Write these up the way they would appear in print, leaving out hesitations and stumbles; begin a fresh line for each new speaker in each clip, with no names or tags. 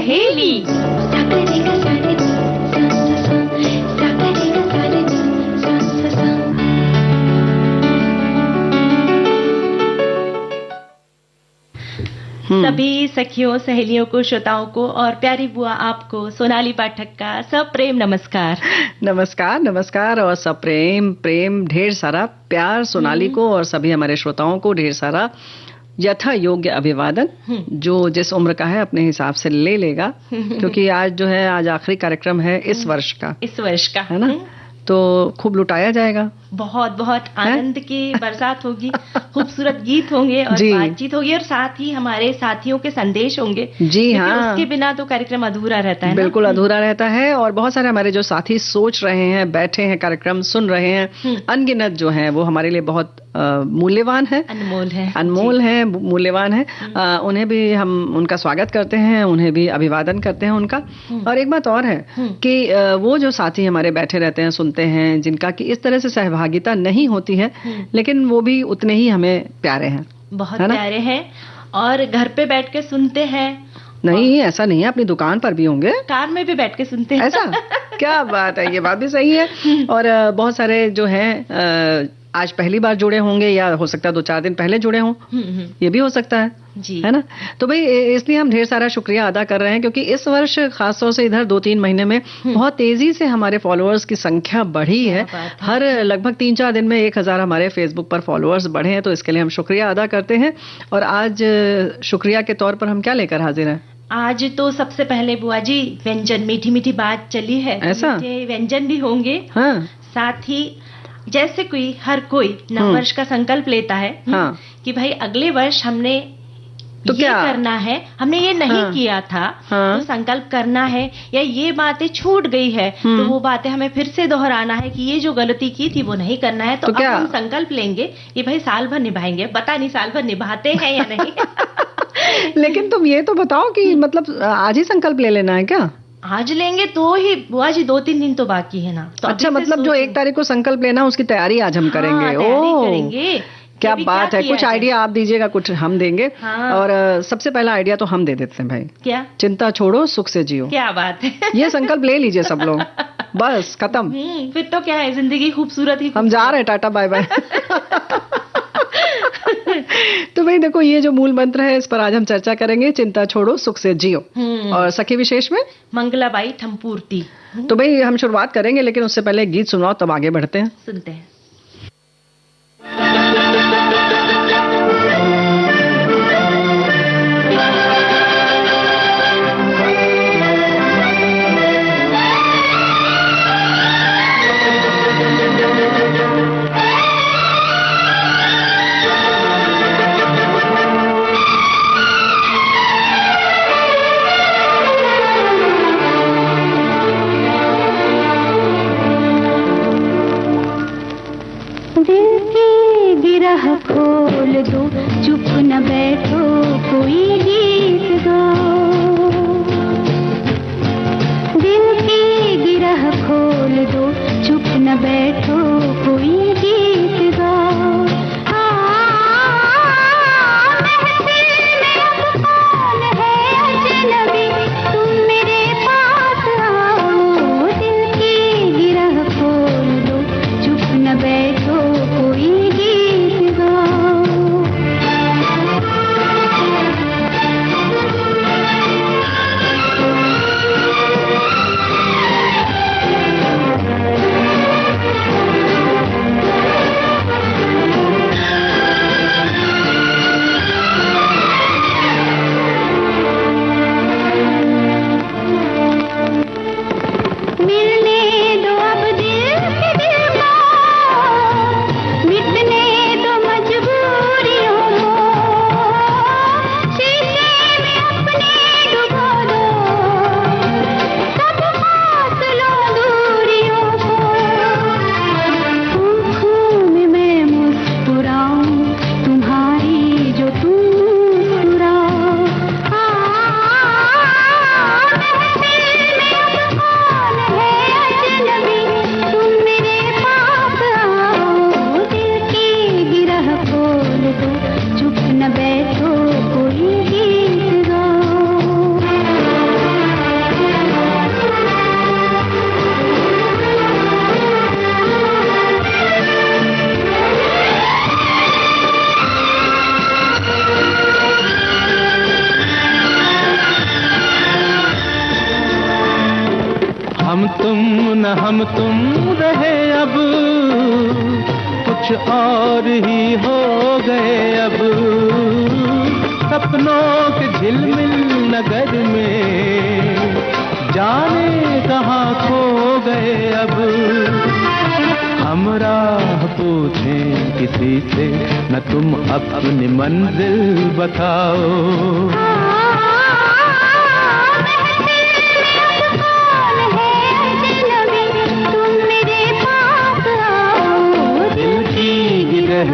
सहेली। सभी सखियों, सहेलियों को, श्रोताओं को और प्यारी बुआ आपको, सोनाली पाठक का सब प्रेम नमस्कार।
नमस्कार नमस्कार और सब प्रेम प्रेम, ढेर सारा प्यार सोनाली को और सभी हमारे श्रोताओं को ढेर सारा यथा योग्य अभिवादन। जो जिस उम्र का है अपने हिसाब से ले लेगा, क्योंकि आज जो है आज आखिरी कार्यक्रम है इस वर्ष का, है ना, तो खूब लुटाया जाएगा।
बहुत बहुत आनंद की बरसात होगी, खूबसूरत गीत होंगे और बातचीत होगी और साथ ही हमारे साथियों के संदेश होंगे।
जी हाँ,
उसके बिना तो कार्यक्रम अधूरा रहता है।
बिल्कुल अधूरा रहता है। और बहुत सारे हमारे जो साथी सोच रहे हैं, बैठे हैं, कार्यक्रम सुन रहे हैं, अनगिनत जो हैं वो हमारे लिए बहुत मूल्यवान है, अनमोल है, मूल्यवान है। उन्हें भी हम उनका स्वागत करते हैं, उन्हें भी अभिवादन करते हैं उनका। और एक बात और है कि वो जो साथी हमारे बैठे रहते हैं, सुनते हैं, जिनका कि इस तरह से सहभागिता नहीं होती है, लेकिन वो भी उतने ही हमें प्यारे हैं,
बहुत प्यारे हैं और घर पे बैठ के सुनते हैं।
नहीं, ऐसा नहीं है, अपनी दुकान पर भी होंगे,
कार में भी बैठ के सुनते हैं।
ऐसा क्या बात है, ये बात भी सही है। और बहुत सारे जो हैं आज पहली बार जुड़े होंगे या हो सकता है 2-4 दिन पहले जुड़े हों, ये भी हो सकता है
जी,
है ना। तो भाई इसलिए हम ढेर सारा शुक्रिया अदा कर रहे हैं, क्योंकि इस वर्ष खासतौर से इधर 2-3 महीने में बहुत तेजी से हमारे फॉलोअर्स की संख्या बढ़ी है। हर लगभग 3-4 दिन में 1000 हमारे फेसबुक पर फॉलोअर्स बढ़े हैं, तो इसके लिए हम शुक्रिया अदा करते हैं। और आज शुक्रिया के तौर पर हम क्या लेकर हाजिर हैं?
आज तो सबसे पहले बुआ जी व्यंजन, मीठी मीठी बात चली है,
ऐसा
व्यंजन भी होंगे।
हाँ,
साथ ही जैसे हर कोई नववर्ष का संकल्प लेता है कि भाई अगले वर्ष हमने तो ये करना है, हमने ये नहीं किया था, तो संकल्प करना है, या ये बातें छूट गई है तो वो बातें हमें फिर से दोहराना है कि ये जो गलती की थी वो नहीं करना है। तो अब हम संकल्प लेंगे ये भाई साल भर निभाएंगे। पता नहीं साल भर निभाते हैं या नहीं।
लेकिन तुम ये तो बताओ कि मतलब आज ही संकल्प ले लेना है क्या?
आज लेंगे तो ही बुआ जी, 2-3 दिन तो बाकी है ना। तो
अच्छा, मतलब जो 1 तारीख को संकल्प लेना उसकी तैयारी आज हम करेंगे।
करेंगे।
क्या बात है, कुछ आइडिया आप दीजिएगा, कुछ हम देंगे। और सबसे पहला आइडिया तो हम दे देते हैं भाई।
क्या?
चिंता छोड़ो, सुख से जियो।
क्या बात है,
ये संकल्प ले लीजिए सब लोग, बस खत्म।
फिर तो क्या है, जिंदगी खूबसूरत ही।
हम जा रहे हैं, टाटा बाय बाय। तो भाई देखो, ये जो मूल मंत्र है इस पर आज हम चर्चा करेंगे, चिंता छोड़ो, सुख से जियो। और सखी विशेष में
मंगलाबाई ठमपूर्ति।
तो भाई हम शुरुआत करेंगे, लेकिन उससे पहले गीत सुनाओ, तब आगे बढ़ते हैं।
सुनते हैं।
खोल दो, चुप न बैठो, कोई गीत गाओ। दिल की गिरह खोल दो, चुप न बैठो, कोई गीत गाओ। महफिल में अब कौन है अजनबी, तुम मेरे पास आओ। दिल की गिरह खोल दो, चुप न बैठो, कोई गीत गाओ।
हम तुम रहे अब, कुछ और ही हो गए अब, सपनों के झिलमिल नगर में जाने कहाँ खो गए अब। हम राह पूछें किसी से, न तुम अपनी मंजिल बताओ।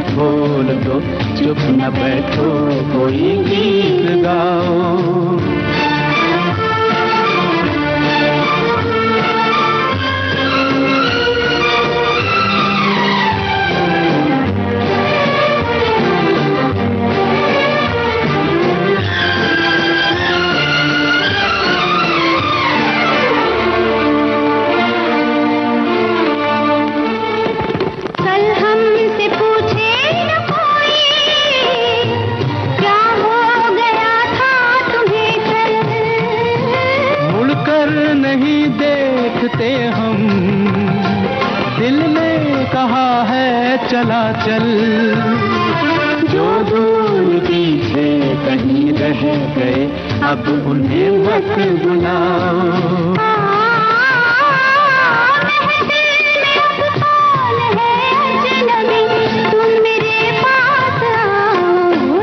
खोल दो, चुप न बैठो, कोई गीत गाओ। हम दिल ने कहा है चला चल, जो दूर पीछे कहीं रह गए अब उन्हें मत बुलाओ।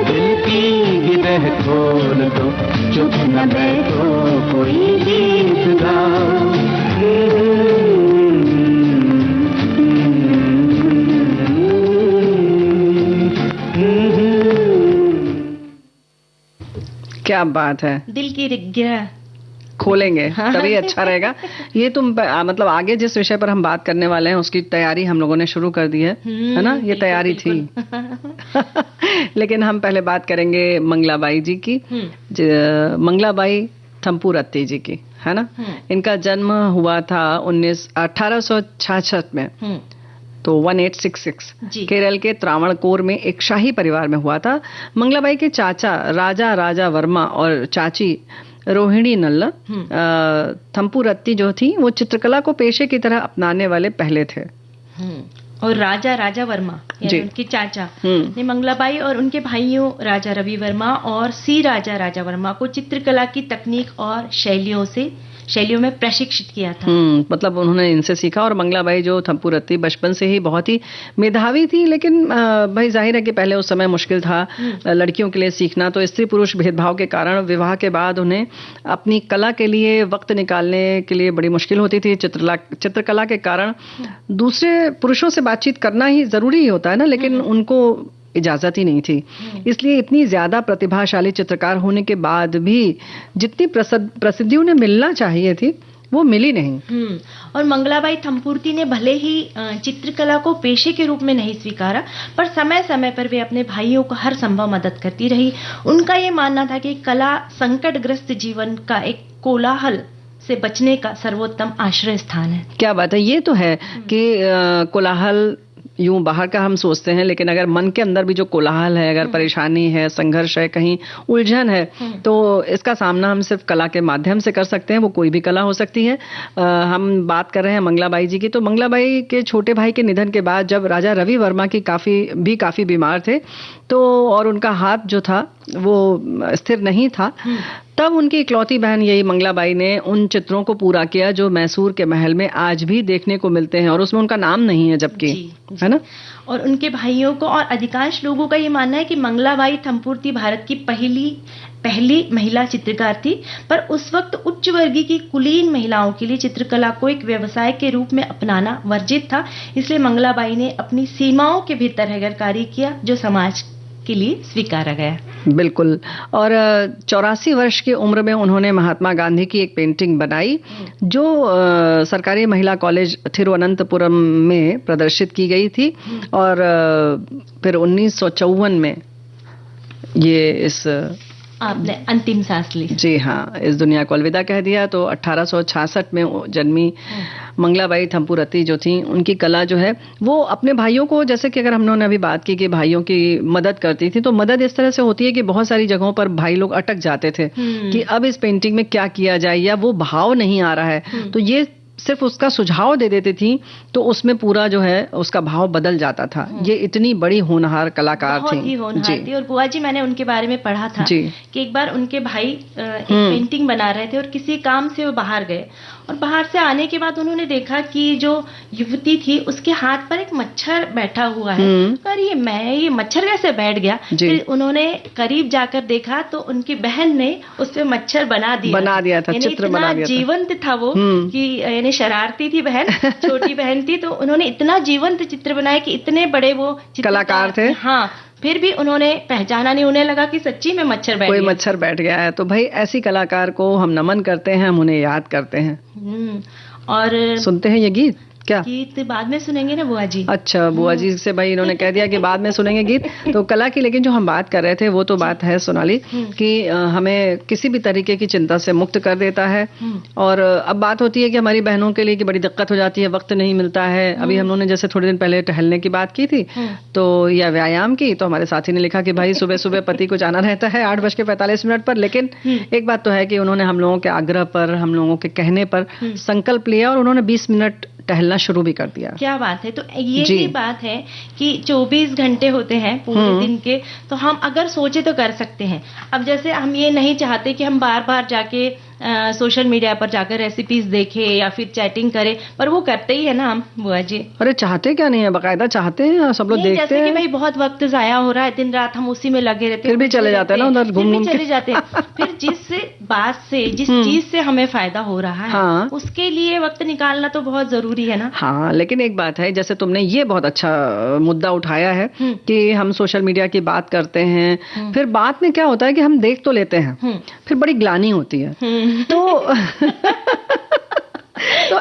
दिल की गिरह खोल दो, चुप न बैठो, कोई गीत गाओ।
क्या बात है,
दिल की गिरह
खोलेंगे तभी अच्छा रहेगा। ये तुम मतलब आगे जिस विषय पर हम बात करने वाले हैं उसकी तैयारी हम लोगों ने शुरू कर दी है ना? ये तैयारी थी। लेकिन हम पहले बात करेंगे मंगलाबाई जी की, मंगलाबाई थम्पूरत्ती जी की, है ना? इनका जन्म हुआ था 1866 में, तो 1866 केरल के त्रावणकोर में एक शाही परिवार में हुआ था। मंगलाबाई के चाचा राजा वर्मा और चाची रोहिणी नल्ला थम्पूरत्ती जो थी वो चित्रकला को पेशे की तरह अपनाने वाले पहले थे।
और राजा वर्मा यानी उनके चाचा ने मंगलाबाई और उनके भाइयों राजा रवि वर्मा और सी राजा वर्मा को चित्रकला की तकनीक और शैलियों में प्रशिक्षित किया था।
मतलब उन्होंने इनसे सीखा। और मंगलाबाई जो थम्पूरत्ती बचपन से ही बहुत ही मेधावी थी, लेकिन भाई जाहिर है कि पहले उस समय मुश्किल था लड़कियों के लिए सीखना, तो स्त्री पुरुष भेदभाव के कारण विवाह के बाद उन्हें अपनी कला के लिए वक्त निकालने के लिए बड़ी मुश्किल होती थी। चित्रकला के कारण दूसरे पुरुषों से बातचीत करना ही जरूरी ही होता है ना, लेकिन उनको इजाजत ही नहीं थी। इसलिए इतनी ज्यादा प्रतिभाशाली चित्रकार होने के बाद भी जितनी प्रसिद्धि उन्हें मिलना चाहिए थी वो मिली नहीं।
और मंगलाबाई थम्पूरत्ती ने भले ही चित्रकला को पेशे के रूप में नहीं स्वीकारा, पर समय समय पर वे अपने भाइयों को हर संभव मदद करती रही। उनका ये मानना था कि कला संकटग्रस्त जीवन का एक कोलाहल से बचने का सर्वोत्तम आश्रय स्थान है।
क्या बात है। ये तो है कि कोलाहल यूं बाहर का हम सोचते हैं, लेकिन अगर मन के अंदर भी जो कोलाहल है, अगर परेशानी है, संघर्ष है, कहीं उलझन है, तो इसका सामना हम सिर्फ कला के माध्यम से कर सकते हैं। वो कोई भी कला हो सकती है। हम बात कर रहे हैं मंगलाबाई जी की, तो मंगलाबाई के छोटे भाई के निधन के बाद जब राजा रवि वर्मा की काफी बीमार थे, तो और उनका हाथ जो था वो स्थिर नहीं था, तब उनकी इकलौती बहन यही मंगलाबाई ने उन चित्रों को पूरा किया जो मैसूर के महल में आज भी देखने को मिलते हैं, और उसमें उनका नाम नहीं है जबकि, है ना?
और उनके भाइयों को और अधिकांश लोगों का ये मानना है कि मंगलाबाई थम्पूरत्ती भारत की पहली महिला चित्रकार थी, पर उस वक्त उच्च वर्गीय की कुलीन महिलाओं के लिए चित्रकला को एक व्यवसाय के रूप में अपनाना वर्जित था। इसलिए मंगलाबाई ने अपनी सीमाओं के भीतर रहकर कार्य किया, जो समाज के लिए स्वीकारा गया।
बिल्कुल। और 84 वर्ष की उम्र में उन्होंने महात्मा गांधी की एक पेंटिंग बनाई, जो सरकारी महिला कॉलेज थिरुवनंतपुरम में प्रदर्शित की गई थी। और फिर 1954 में ये इस
आपने अंतिम सांस ली।
जी हाँ, इस दुनिया को अलविदा कह दिया। तो 1866 में जन्मी मंगलाबाई थम्पूरत्ती जो थी, उनकी कला जो है वो अपने भाइयों को, जैसे कि अगर हमने अभी बात की कि भाइयों की मदद करती थी, तो मदद इस तरह से होती है कि बहुत सारी जगहों पर भाई लोग अटक जाते थे कि अब इस पेंटिंग में क्या किया जाए, या वो भाव नहीं आ रहा है, तो ये सिर्फ उसका सुझाव दे देती थी तो उसमें पूरा जो है उसका भाव बदल जाता था। ये इतनी बड़ी होनहार कलाकार थी।
बहुत ही होनहार थी। और बुआ जी, मैंने उनके बारे में पढ़ा था कि एक बार उनके भाई एक पेंटिंग बना रहे थे और किसी काम से वो बाहर गए, और बाहर से आने के बाद उन्होंने देखा कि जो युवती थी उसके हाथ पर एक मच्छर बैठा हुआ है। पर ये मच्छर कैसे बैठ गया? फिर उन्होंने करीब जाकर देखा तो उनकी बहन ने उस पे मच्छर बना दिया था, चित्र बना दिया था। जीवंत था वो कि यानी शरारती थी बहन, छोटी बहन थी, तो उन्होंने इतना जीवंत चित्र बनाया कि इतने बड़े वो
कलाकार थे।
हाँ, फिर भी उन्होंने पहचाना नहीं, उन्हें लगा कि सच्ची में मच्छर बैठ गया है।
तो भाई ऐसी कलाकार को हम नमन करते हैं, हम उन्हें याद करते हैं।
और
सुनते हैं ये गीत। क्या
गीत बाद में सुनेंगे ना बुआ जी?
अच्छा, बुआ जी से भाई इन्होंने कह दिया कि बाद में सुनेंगे गीत। तो कला की लेकिन जो हम बात कर रहे थे वो तो बात है सोनाली कि हमें किसी भी तरीके की चिंता से मुक्त कर देता है। और अब बात होती है कि हमारी बहनों के लिए कि बड़ी दिक्कत हो जाती है, वक्त नहीं मिलता है। अभी हम लोगों ने जैसे थोड़े दिन पहले टहलने की बात की थी तो या व्यायाम की, तो हमारे साथी ने लिखा कि भाई सुबह सुबह पति को जाना रहता है 8:45 पर, लेकिन एक बात तो है कि उन्होंने हम लोगों के आग्रह पर, हम लोगों के कहने पर संकल्प लिया और उन्होंने 20 मिनट टहलना शुरू भी कर दिया।
क्या बात है। तो ये भी बात है कि 24 घंटे होते हैं पूरे दिन के, तो हम अगर सोचे तो कर सकते हैं। अब जैसे हम ये नहीं चाहते कि हम बार बार जाके सोशल मीडिया पर जाकर रेसिपीज देखें या फिर चैटिंग करें, पर वो करते ही है ना हम बुआ जी।
अरे चाहते क्या नहीं है, बाकायदा चाहते हैं, सब लोग देखते हैं।
जैसे कि भाई बहुत वक्त जाया हो रहा है, दिन रात हम उसी में लगे रहते हैं,
फिर भी चले जाते हैं ना उधर घूम
चले जाते हैं। फिर जिस चीज से हमें फायदा हो रहा है उसके लिए वक्त निकालना तो बहुत जरूरी है ना।
हाँ, लेकिन एक बात है, जैसे तुमने ये बहुत अच्छा मुद्दा उठाया है कि हम सोशल मीडिया की बात करते हैं, फिर बाद में क्या होता है कि हम देख तो लेते हैं, फिर बड़ी ग्लानि होती है। तो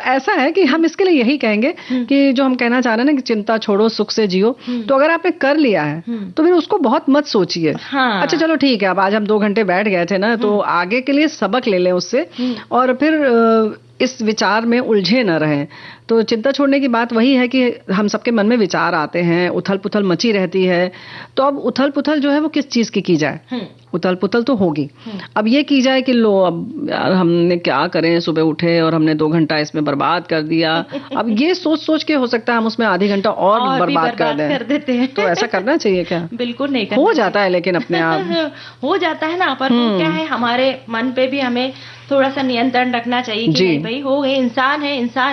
ऐसा है कि हम इसके लिए यही कहेंगे कि जो हम कहना चाह रहे हैं ना कि चिंता छोड़ो, सुख से जियो। तो अगर आपने कर लिया है तो फिर उसको बहुत मत सोचिए। अच्छा चलो ठीक है, अब आज हम 2 घंटे बैठ गए थे ना, तो आगे के लिए सबक ले लें उससे, और फिर इस विचार में उलझे न रहें। तो चिंता छोड़ने की बात वही है कि हम सबके मन में विचार आते हैं, उथल पुथल मची रहती है। तो अब उथल पुथल जो है वो किस चीज की जाए? उथल पुथल तो होगी। अब ये की जाए कि लो अब यार हमने क्या करें, सुबह उठे और हमने 2 घंटा इसमें बर्बाद कर दिया। अब ये सोच सोच के हो सकता है हम उसमें आधी घंटा और बर्बाद कर देते हैं। तो ऐसा करना चाहिए क्या?
बिल्कुल नहीं करना।
हो जाता है लेकिन अपने आप
हो जाता है ना, पर क्या है, हमारे मन पे भी हमें थोड़ा सा नियंत्रण रखना चाहिए कि नहीं भाई, हो गए, इंसान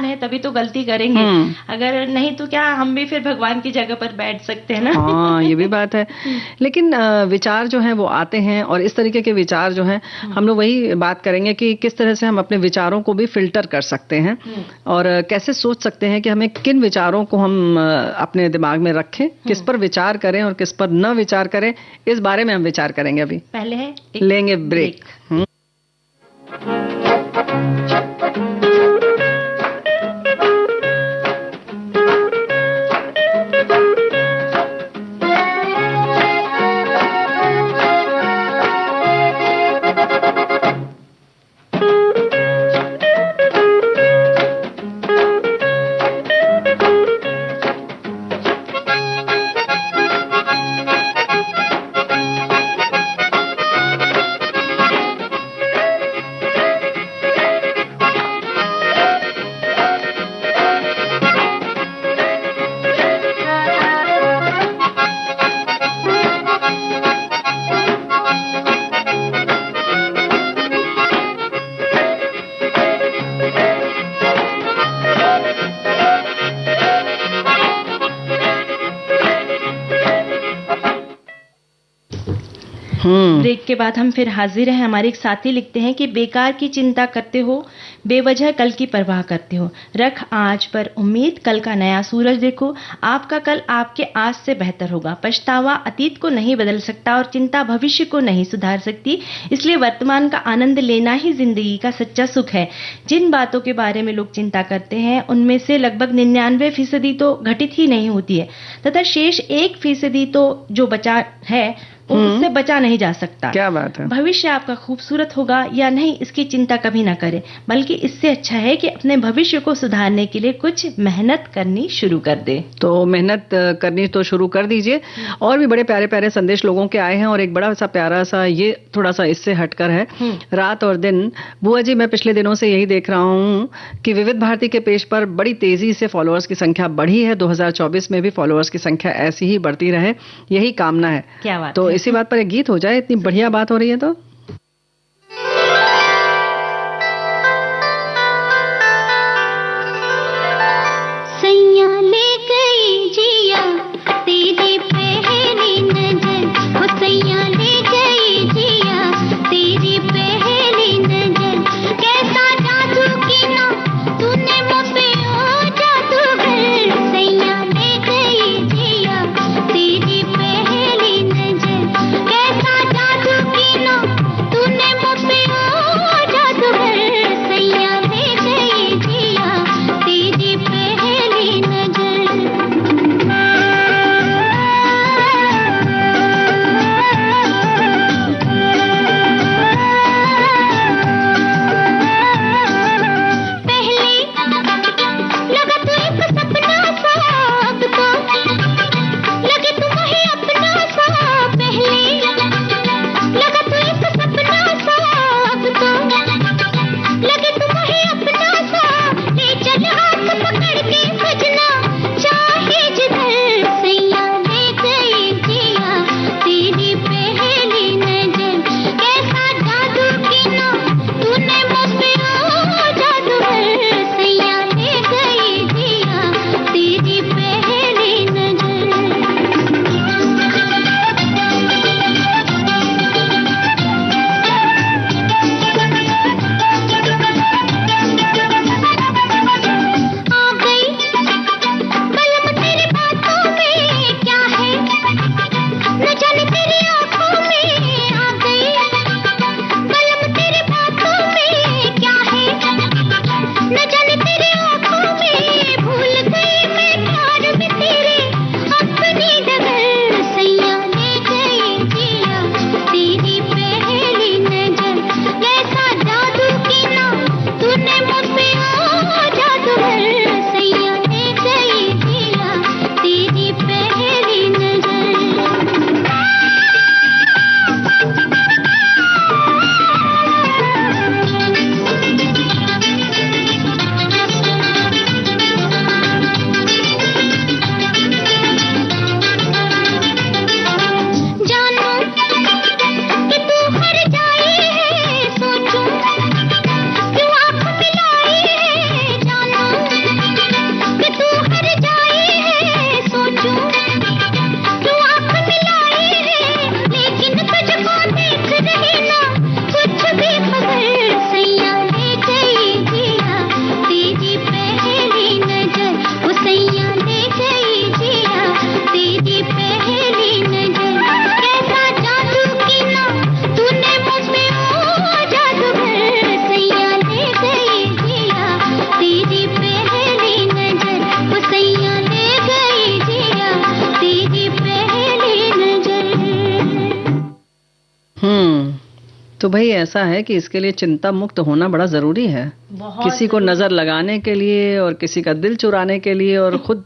है तभी तो गलती करेंगे। अगर नहीं तो क्या हम भी फिर भगवान की जगह पर बैठ सकते हैं ना।
हाँ, ये भी बात है। लेकिन विचार जो है वो आते हैं, और इस तरीके के विचार जो हैं हम लोग वही बात करेंगे कि किस तरह से हम अपने विचारों को भी फिल्टर कर सकते हैं, और कैसे सोच सकते हैं कि हमें किन विचारों को हम अपने दिमाग में रखें, किस पर विचार करें और किस पर न विचार करें। इस बारे में हम विचार करेंगे। अभी
पहले
लेंगे ब्रेक।
ब्रेक के बाद हम फिर हाजिर हैं। हमारे एक साथी लिखते हैं कि बेकार की चिंता करते हो, बेवजह कल की परवाह करते हो। रख आज पर उम्मीद, कल का नया सूरज देखो। आपका कल आपके आज से बेहतर होगा। पछतावा अतीत को नहीं बदल सकता और चिंता भविष्य को नहीं सुधार सकती। इसलिए वर्तमान का आनंद लेना ही जिंदगी का सच्चा सुख है। जिन बातों के बारे में लोग चिंता करते हैं उनमें से लगभग 99% तो घटित ही नहीं होती है, तथा शेष 1% तो जो बचा है उससे बचा नहीं जा सकता।
क्या बात है।
भविष्य आपका खूबसूरत होगा या नहीं, इसकी चिंता कभी ना करें, बल्कि इससे अच्छा है कि अपने भविष्य को सुधारने के लिए कुछ मेहनत करनी शुरू कर दे।
तो मेहनत करनी तो शुरू कर दीजिए। और भी बड़े प्यारे प्यारे संदेश लोगों के आए हैं, और एक बड़ा सा प्यारा सा, ये थोड़ा सा इससे हटकर है। रात और दिन। बुआ जी, मैं पिछले दिनों से यही देख रहा हूँ कि विविध भारती के पेज पर बड़ी तेजी से फॉलोअर्स की संख्या बढ़ी है। 2024 में भी फॉलोअर्स की संख्या ऐसी ही बढ़ती रहे, यही कामना है।
क्या बात
तो
है?
इसी बात पर एक गीत हो जाए, इतनी बढ़िया बात हो रही है तो।
सैया ले गई जिया तेरी पहली नजर, हो सैया ले गई जिया तेरी पहली नजर, कैसा जादू किया तूने मुझ पे ओ जादूगर, सैया ले गई जिया तेरी पहली नजर, कैसा जादू किया तूने मुझ पे ओ जादूगर, सैया ले गई जिया तेरी पहली नजर। पहले लगा तो एक सपना सा, अब तो लगे तुम ही अपना सा, पहले लगा तो एक सपना सा, अब तो लगे तुम ही अपना सा, ले चल हाथ पकड़ के सजना चाहे जिधर, सैया ले गई जिया तेरी पहली नजर, कैसा जादू किया तूने मुझ पे ओ जादूगर, सैया ले गई जिया तेरी पहली नजर। आ गई बलम तेरी बातों में क्या है, न जाने तेरी आंखों में, आ गई बलम तेरी बातों में क्या है, न जाने तेरी आंखों में, भूल गई मैं प्यार में तेरे अपनी डगर, सैया ले गई जिया तेरी पहली नजर, कैसा जादू किया तूने मुझ पे ओ जादूगर, सैया ले गई जिया तेरी पहली नजर। जानो कि तू हर जाए है, सोचूं क्यों आँख मिलाई है, जानो कि तू हर जाए है, सोचूं क्यों आँख मिलाई है, लेकिन तुझको देख रही ना कुछ भी खबर, सैया ले गई जिया तेरी पहली नजर, वो सैया ले गई जिया तेरी पहली नजर, कैसा जादू किया तूने मुझ पे ओ जादूगर, सैया ले गई जिया तेरी पहली नजर, वो सैया ले गई जिया तेरी पहली नजर।
तो भाई ऐसा है कि इसके लिए चिंता मुक्त होना बड़ा जरूरी है।
बहुत
किसी को नजर लगाने के लिए, और किसी का दिल चुराने के लिए, और खुद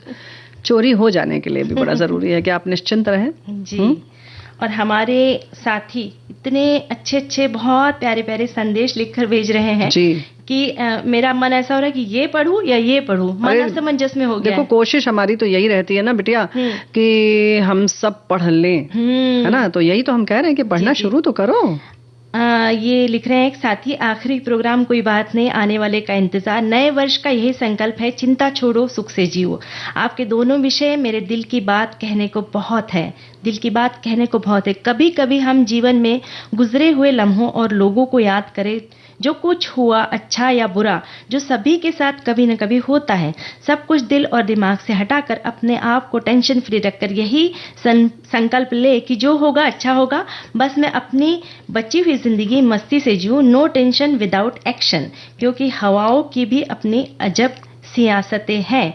चोरी हो जाने के लिए भी बड़ा जरूरी है कि आप निश्चिंत रहें।
जी। और हमारे साथी इतने अच्छे अच्छे बहुत प्यारे प्यारे संदेश लिखकर भेज रहे हैं
जी
कि मेरा मन ऐसा हो रहा है कि ये पढूं या ये पढूं, मन असमंजस में हो गया
देखो
है।
कोशिश हमारी तो यही रहती है ना बिटिया कि हम सब पढ़ लें, है ना। तो यही तो हम कह रहे हैं कि पढ़ना शुरू तो करो।
ये लिख रहे हैं एक साथी, आखिरी प्रोग्राम कोई बात नहीं, आने वाले का इंतजार, नए वर्ष का यही संकल्प है, चिंता छोड़ो सुख से जियो। आपके दोनों विषय मेरे दिल की बात कहने को बहुत है, दिल की बात कहने को बहुत है। कभी कभी हम जीवन में गुजरे हुए लम्हों और लोगों को याद करें, जो कुछ हुआ अच्छा या बुरा, जो सभी के साथ कभी न कभी होता है, सब कुछ दिल और दिमाग से हटाकर अपने आप को टेंशन फ्री रखकर यही संकल्प ले कि जो होगा अच्छा होगा, बस मैं अपनी बची हुई जिंदगी मस्ती से जीऊं, नो टेंशन विदाउट एक्शन, क्योंकि हवाओं की भी अपनी अजब सियासतें हैं,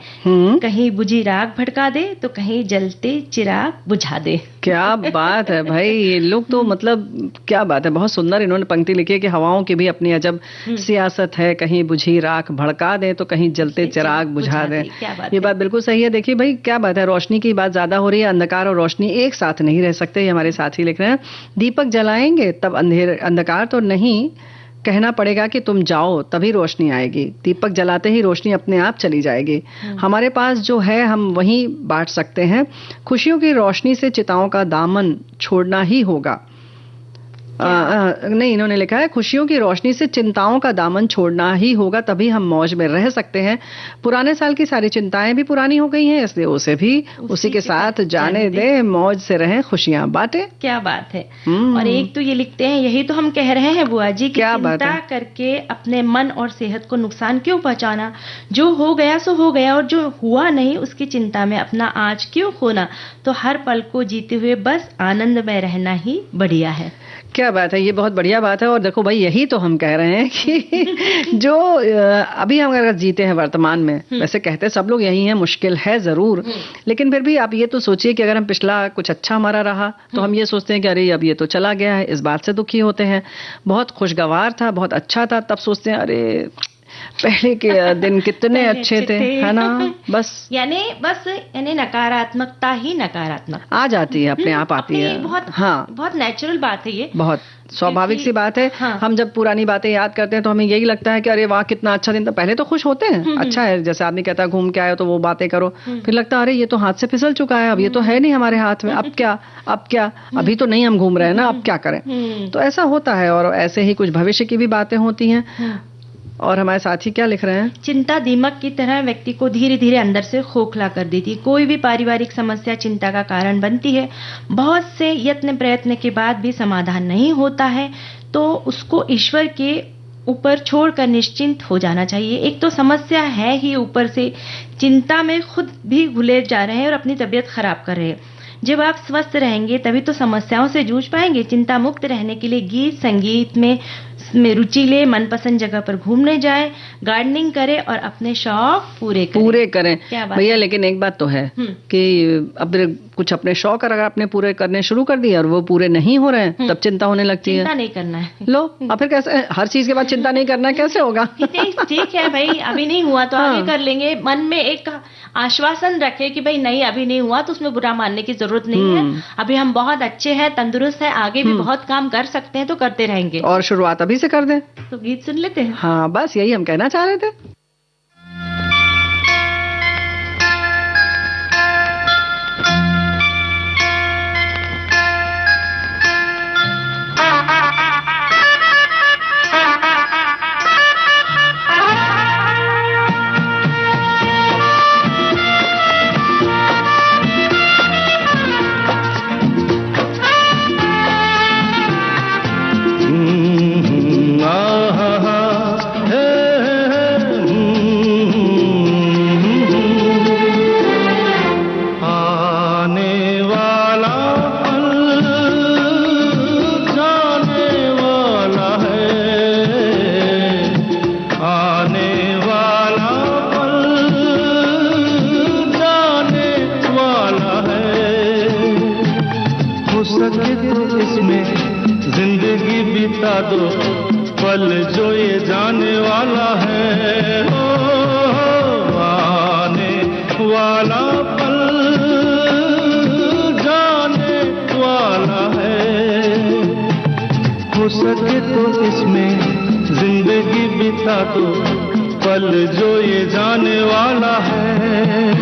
कहीं बुझी राख भड़का दे तो कहीं जलते चिराग बुझा दे।
क्या बात है भाई, ये लोग तो मतलब क्या बात है, बहुत सुंदर इन्होंने पंक्ति लिखी है कि हवाओं की भी अपनी अजब सियासत है, कहीं बुझी राख भड़का दे तो कहीं जलते चिराग बुझा दे। ये बात बिल्कुल सही है। देखिए भाई क्या बात है, रोशनी की बात ज्यादा हो रही है, अंधकार और रोशनी एक साथ नहीं रह सकते, ये हमारे साथी लिख रहे हैं। दीपक जलाएंगे तब अंधकार तो नहीं, कहना पड़ेगा कि तुम जाओ तभी रोशनी आएगी। दीपक जलाते ही रोशनी अपने आप चली जाएगी। हमारे पास जो है हम वही बांट सकते हैं। खुशियों की रोशनी से चिताओं का दामन छोड़ना ही होगा। नहीं, इन्होंने लिखा है खुशियों की रोशनी से चिंताओं का दामन छोड़ना ही होगा, तभी हम मौज में रह सकते हैं। पुराने साल की सारी चिंताएं भी पुरानी हो गई हैं, इसलिए उसे भी उसी के साथ जाने दे, मौज से रहें, खुशियां बांटे।
क्या बात है। और एक तो ये लिखते हैं, यही तो हम कह रहे हैं बुआ जी, कि चिंता करके अपने मन और सेहत को नुकसान क्यों पहुंचाना। जो हो गया सो हो गया, और जो हुआ नहीं उसकी चिंता में अपना आज क्यों खोना। तो हर पल को जीते हुए बस आनंद में रहना ही बढ़िया है।
क्या बात है, ये बहुत बढ़िया बात है। और देखो भाई, यही तो हम कह रहे हैं कि जो अभी हम अगर जीते हैं वर्तमान में, वैसे कहते सब लोग यही है, मुश्किल है जरूर, लेकिन फिर भी आप ये तो सोचिए कि अगर हम पिछला कुछ अच्छा हमारा रहा तो हम ये सोचते हैं कि अरे अब ये तो चला गया है, इस बात से दुखी होते हैं। बहुत खुशगवार था, बहुत अच्छा था, तब सोचते हैं अरे पहले के दिन कितने अच्छे थे, है ना।
यानी नकारात्मकता ही नकारात्मक
आ जाती है, अपने आप आती है।
बहुत नेचुरल बात है, ये
बहुत स्वाभाविक सी बात है। हम जब पुरानी बातें याद करते हैं तो हमें यही लगता है कि अरे वाह कितना अच्छा दिन था। पहले तो खुश होते हैं, अच्छा है, जैसे आदमी कहता है घूम के आए तो वो बातें करो, फिर लगता है अरे ये तो हाथ से फिसल चुका है, अब ये तो है नहीं हमारे हाथ में, अब क्या अभी तो नहीं हम घूम रहे हैं ना, अब क्या करें। तो ऐसा होता है। और ऐसे ही कुछ भविष्य की भी बातें होती हैं। और हमारे साथी क्या लिख रहे हैं,
चिंता दीमक की तरह व्यक्ति को धीरे धीरे अंदर से खोखला कर देती। कोई भी पारिवारिक समस्या चिंता का कारण बनती है। बहुत से यत्न प्रयत्न के बाद भी समाधान नहीं होता है, तो उसको ईश्वर के ऊपर छोड़कर निश्चिंत हो जाना चाहिए। एक तो समस्या है ही, ऊपर से चिंता में खुद भी घुले जा रहे हैं और अपनी तबीयत खराब कर रहे हैं। जब आप स्वस्थ रहेंगे तभी तो समस्याओं से जूझ पाएंगे। चिंता मुक्त रहने के लिए गीत संगीत में रुचि ले, मनपसंद जगह पर घूमने जाए, गार्डनिंग करें और अपने शौक पूरे करें।
भैया लेकिन एक बात तो है कि अब कुछ अपने शौक अगर आपने पूरे करने शुरू कर दिए और वो पूरे नहीं हो रहे हैं, तब चिंता होने लगती है।
चिंता नहीं करना है।
लो अब फिर कैसे, हर चीज के बाद चिंता नहीं करना कैसे होगा।
ठीक है भाई, अभी नहीं हुआ तो आगे कर लेंगे। मन में एक आश्वासन रखे कि भाई नहीं, अभी नहीं हुआ तो उसमें बुरा मानने की जरूरत नहीं है। अभी हम बहुत अच्छे हैं, तंदुरुस्त हैं, आगे भी बहुत काम कर सकते हैं, तो करते रहेंगे।
और शुरुआत अभी से कर दें।
तो गीत सुन लेते हैं।
हाँ, बस यही हम कहना चाह रहे थे।
पल जो ये जाने वाला है, आने वाला पल जाने वाला है। हो सके तो इसमें जिंदगी बिता दो, पल जो ये जाने वाला है।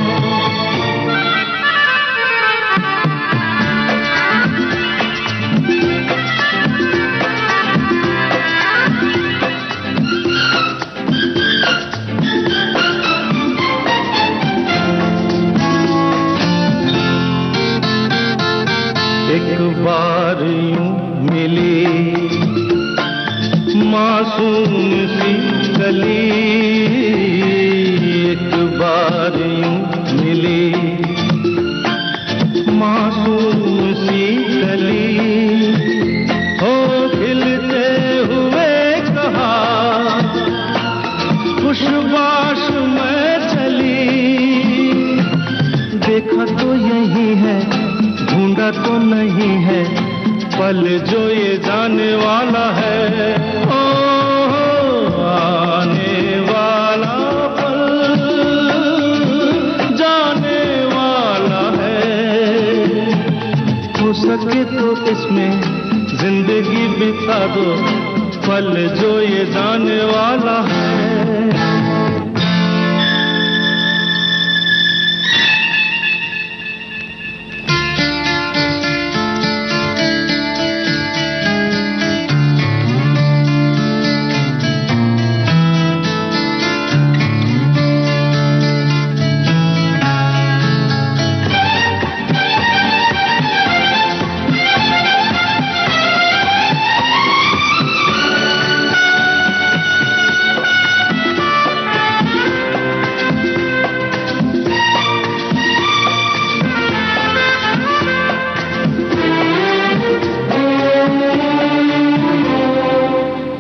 एक बार यूं मिली मासूम सी गली, एक बार यूं मिली मासूम सी गली, हो खिलते हुए कहा खुशबाश में देखा तो यही है, ढूंढा तो नहीं है, पल जो ये जाने वाला है। ओ आने वाला पल जाने वाला है। हो सके तो इसमें जिंदगी बिता दो, पल जो ये जाने वाला है।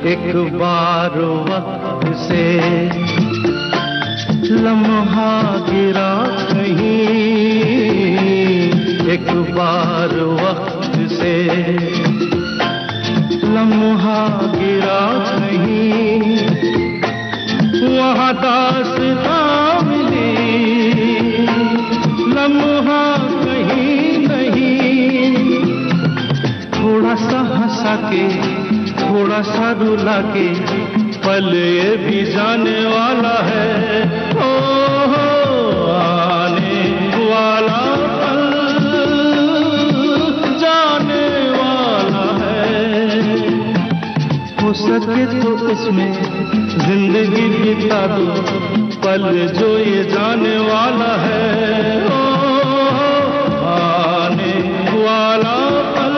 एक बार वक्त से लम्हा गिरा कहीं, एक बार वक्त से लम्हा गिरा कहीं, वहाँ दास्तां मिली, लम्हा कहीं नहीं। थोड़ा सा हंसा के, थोड़ा सा रुला के, पल ये भी जाने वाला है। ओ आने वाला पल जाने वाला है। हो सके तो इसमें जिंदगी बिता दो, पल जो ये जाने वाला है। ओ आने वाला पल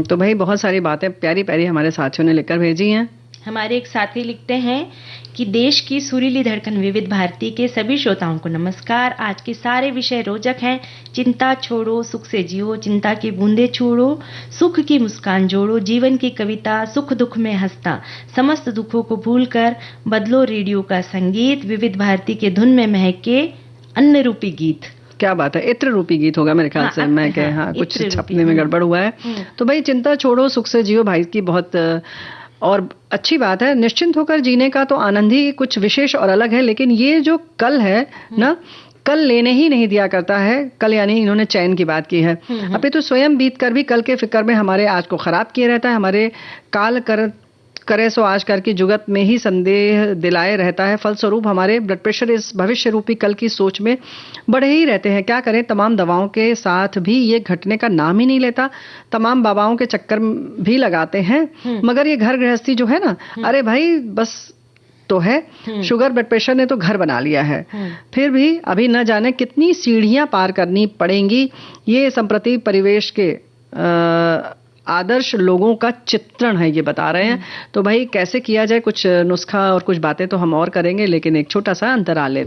तो भाई बहुत सारी बातें प्यारी प्यारी हमारे साथियों ने लिखकर भेजी हैं।
हमारे एक साथी लिखते हैं कि देश की सुरीली धड़कन विविध भारती के सभी श्रोताओं को नमस्कार। आज के सारे विषय रोचक हैं। चिंता छोड़ो, सुख से जियो, चिंता की बूंदे छोड़ो, सुख की मुस्कान जोड़ो, जीवन की कविता, सुख दुख में हंसता, समस्त दुखों को भूलकर बदलो रेडियो का संगीत, विविध भारती के धुन में महके अन्न रूपी गीत।
क्या बात है, इत्र रूपी गीत होगा मेरे ख्याल से। मैं कह हाँ कुछ छपने में गड़बड़ हुआ है। तो भाई चिंता छोड़ो, सुख से जियो भाई की बहुत और अच्छी बात है। निश्चिंत होकर जीने का तो आनंद ही कुछ विशेष और अलग है, लेकिन ये जो कल है ना, कल लेने ही नहीं दिया करता है। कल यानी इन्होंने चैन की बात की है। अभी तो स्वयं बीत कर भी कल के फिक्र में हमारे आज को खराब किए रहता है। हमारे काल करे सो आज कर की जुगत में ही संदेह दिलाए रहता है। फलस्वरूप हमारे ब्लड प्रेशर इस भविष्य रूपी कल की सोच में बढ़े ही रहते हैं। क्या करें, तमाम दवाओं के साथ भी ये घटने का नाम ही नहीं लेता। तमाम बाबाओं के चक्कर भी लगाते हैं, मगर ये घर गृहस्थी जो है ना, अरे भाई बस तो है। शुगर ब्लड प्रेशर ने तो घर बना लिया है। फिर भी अभी न जाने कितनी सीढ़ियां पार करनी पड़ेंगी। ये संप्रति परिवेश के आदर्श लोगों का चित्रण है, ये बता रहे हैं। तो भाई कैसे किया जाए, कुछ नुस्खा और कुछ बातें तो हम और करेंगे, लेकिन एक छोटा सा अंतराल ले।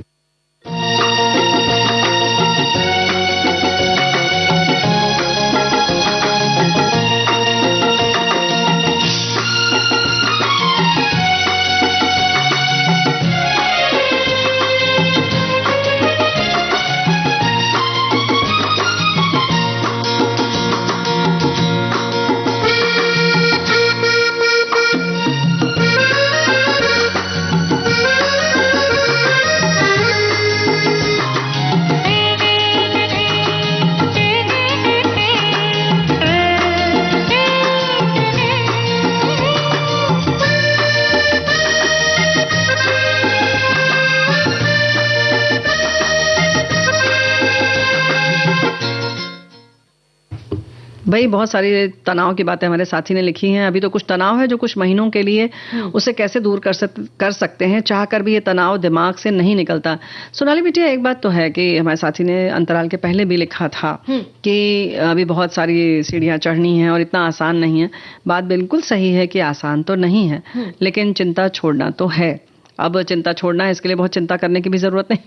भाई बहुत सारी तनाव की बातें हमारे साथी ने लिखी हैं। अभी तो कुछ तनाव है जो कुछ महीनों के लिए, उसे कैसे दूर कर सकते हैं। चाहकर भी ये तनाव दिमाग से नहीं निकलता। सोनाली बिटिया, एक बात तो है कि हमारे साथी ने अंतराल के पहले भी लिखा था कि अभी बहुत सारी सीढ़ियां चढ़नी है और इतना आसान नहीं है। बात बिल्कुल सही है कि आसान तो नहीं है, लेकिन चिंता छोड़ना तो है। अब चिंता छोड़ना है, इसके लिए बहुत चिंता करने की भी जरूरत नहीं।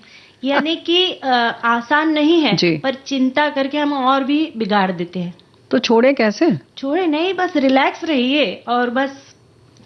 यानी कि आसान नहीं है
जी।
पर चिंता करके हम और भी बिगाड़ देते हैं।
तो छोड़े कैसे?
छोड़े नहीं, बस रिलैक्स रहिए और बस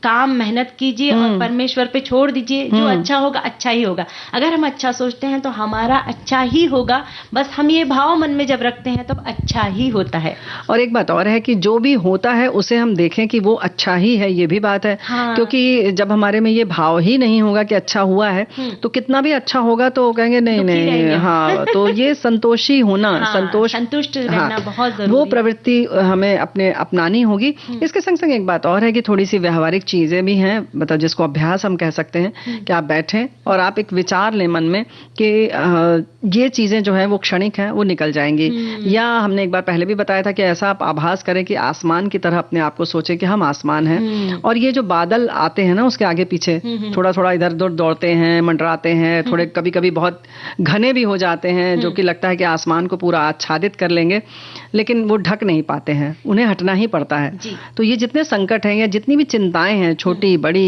काम मेहनत कीजिए और परमेश्वर पे छोड़ दीजिए। जो अच्छा होगा अच्छा ही होगा। अगर हम अच्छा सोचते हैं तो हमारा अच्छा ही होगा। बस हम ये भाव मन में जब रखते हैं तब अच्छा ही होता है।
और एक बात और है कि जो भी होता है उसे हम देखें कि वो अच्छा ही है, ये भी बात है।
हाँ।
क्योंकि जब हमारे में ये भाव ही नहीं होगा कि अच्छा हुआ है तो कितना भी अच्छा होगा तो कहेंगे नहीं नहीं। हाँ, तो ये संतोषी होना,
हाँ, संतुष्ट रहना बहुत जरूरी
वो प्रवृत्ति हमें अपने अपनानी होगी। इसके संग संग एक बात और है कि थोड़ी सी व्यवहारिक चीजें भी हैं, मतलब जिसको अभ्यास हम कह सकते हैं कि आप बैठें और आप एक विचार लें मन में कि ये चीजें जो है वो क्षणिक हैं, वो निकल जाएंगी। या हमने एक बार पहले भी बताया था कि ऐसा आप आभास करें कि आसमान की तरह अपने आप को सोचें कि हम आसमान हैं और ये जो बादल आते हैं ना उसके आगे पीछे थोड़ा थोड़ा इधर उधर दौड़ते हैं, मंडराते हैं, थोड़े कभी कभी बहुत घने भी हो जाते हैं जो कि लगता है कि आसमान को पूरा आच्छादित कर लेंगे, लेकिन वो ढक नहीं पाते हैं, उन्हें हटना ही पड़ता है। तो ये जितने संकट हैं या जितनी भी चिंताएं हैं, छोटी बड़ी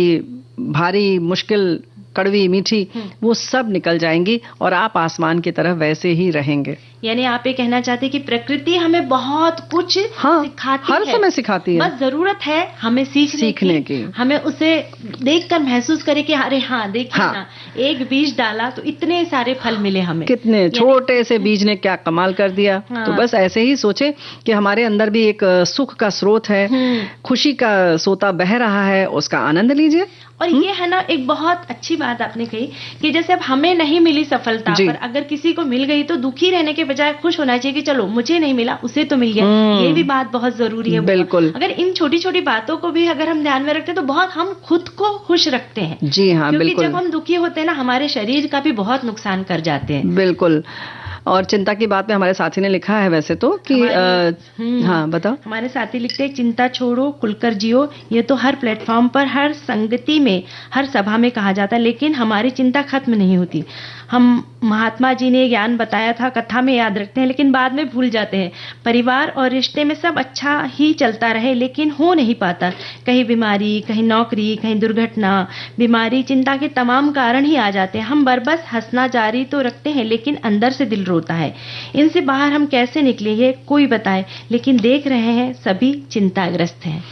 भारी मुश्किल कड़वी मीठी, वो सब निकल जाएंगी और आप आसमान की तरह वैसे ही रहेंगे।
यानी आप ये कहना चाहते हैं कि प्रकृति हमें बहुत कुछ सिखाती
हर समय सिखाती है,
बस जरूरत है हमें सीखने की। हमें उसे देखकर महसूस करें कि अरे हाँ देखिए ना, एक बीज डाला तो इतने सारे फल मिले हमें,
कितने छोटे से बीज ने क्या कमाल कर दिया। तो बस ऐसे ही सोचे कि हमारे अंदर भी एक सुख का स्रोत है, खुशी का सोता बह रहा है, उसका आनंद लीजिए।
और ये है ना, एक बहुत अच्छी बात आपने कही कि जैसे अब हमें नहीं मिली सफलता, पर अगर किसी को मिल गई तो दुखी रहने के बजाय खुश होना चाहिए कि चलो मुझे नहीं मिला उसे तो मिल गया। ये भी बात बहुत जरूरी है।
बिल्कुल।
अगर इन छोटी छोटी बातों को भी अगर हम ध्यान में रखते हैं तो बहुत हम खुद को खुश रखते हैं।
जी हाँ,
क्योंकि जब हम दुखी होते हैं ना, हमारे शरीर का भी बहुत नुकसान कर जाते हैं।
बिल्कुल। और चिंता की बात में हमारे साथी ने लिखा है वैसे तो कि हाँ बताओ।
हमारे साथी लिखते हैं, चिंता छोड़ो खुलकर जियो। ये तो हर प्लेटफॉर्म पर, हर संगति में, हर सभा में कहा जाता है, लेकिन हमारी चिंता खत्म नहीं होती। हम महात्मा जी ने ज्ञान बताया था, कथा में याद रखते हैं लेकिन बाद में भूल जाते हैं। परिवार और रिश्ते में सब अच्छा ही चलता रहे लेकिन हो नहीं पाता। कहीं बीमारी, कहीं नौकरी, कहीं दुर्घटना, बीमारी, चिंता के तमाम कारण ही आ जाते हैं। हम बस हंसना जारी तो रखते हैं लेकिन अंदर से दिल रोता है। इनसे बाहर हम कैसे निकले ये कोई बताए, लेकिन देख रहे हैं सभी चिंताग्रस्त हैं।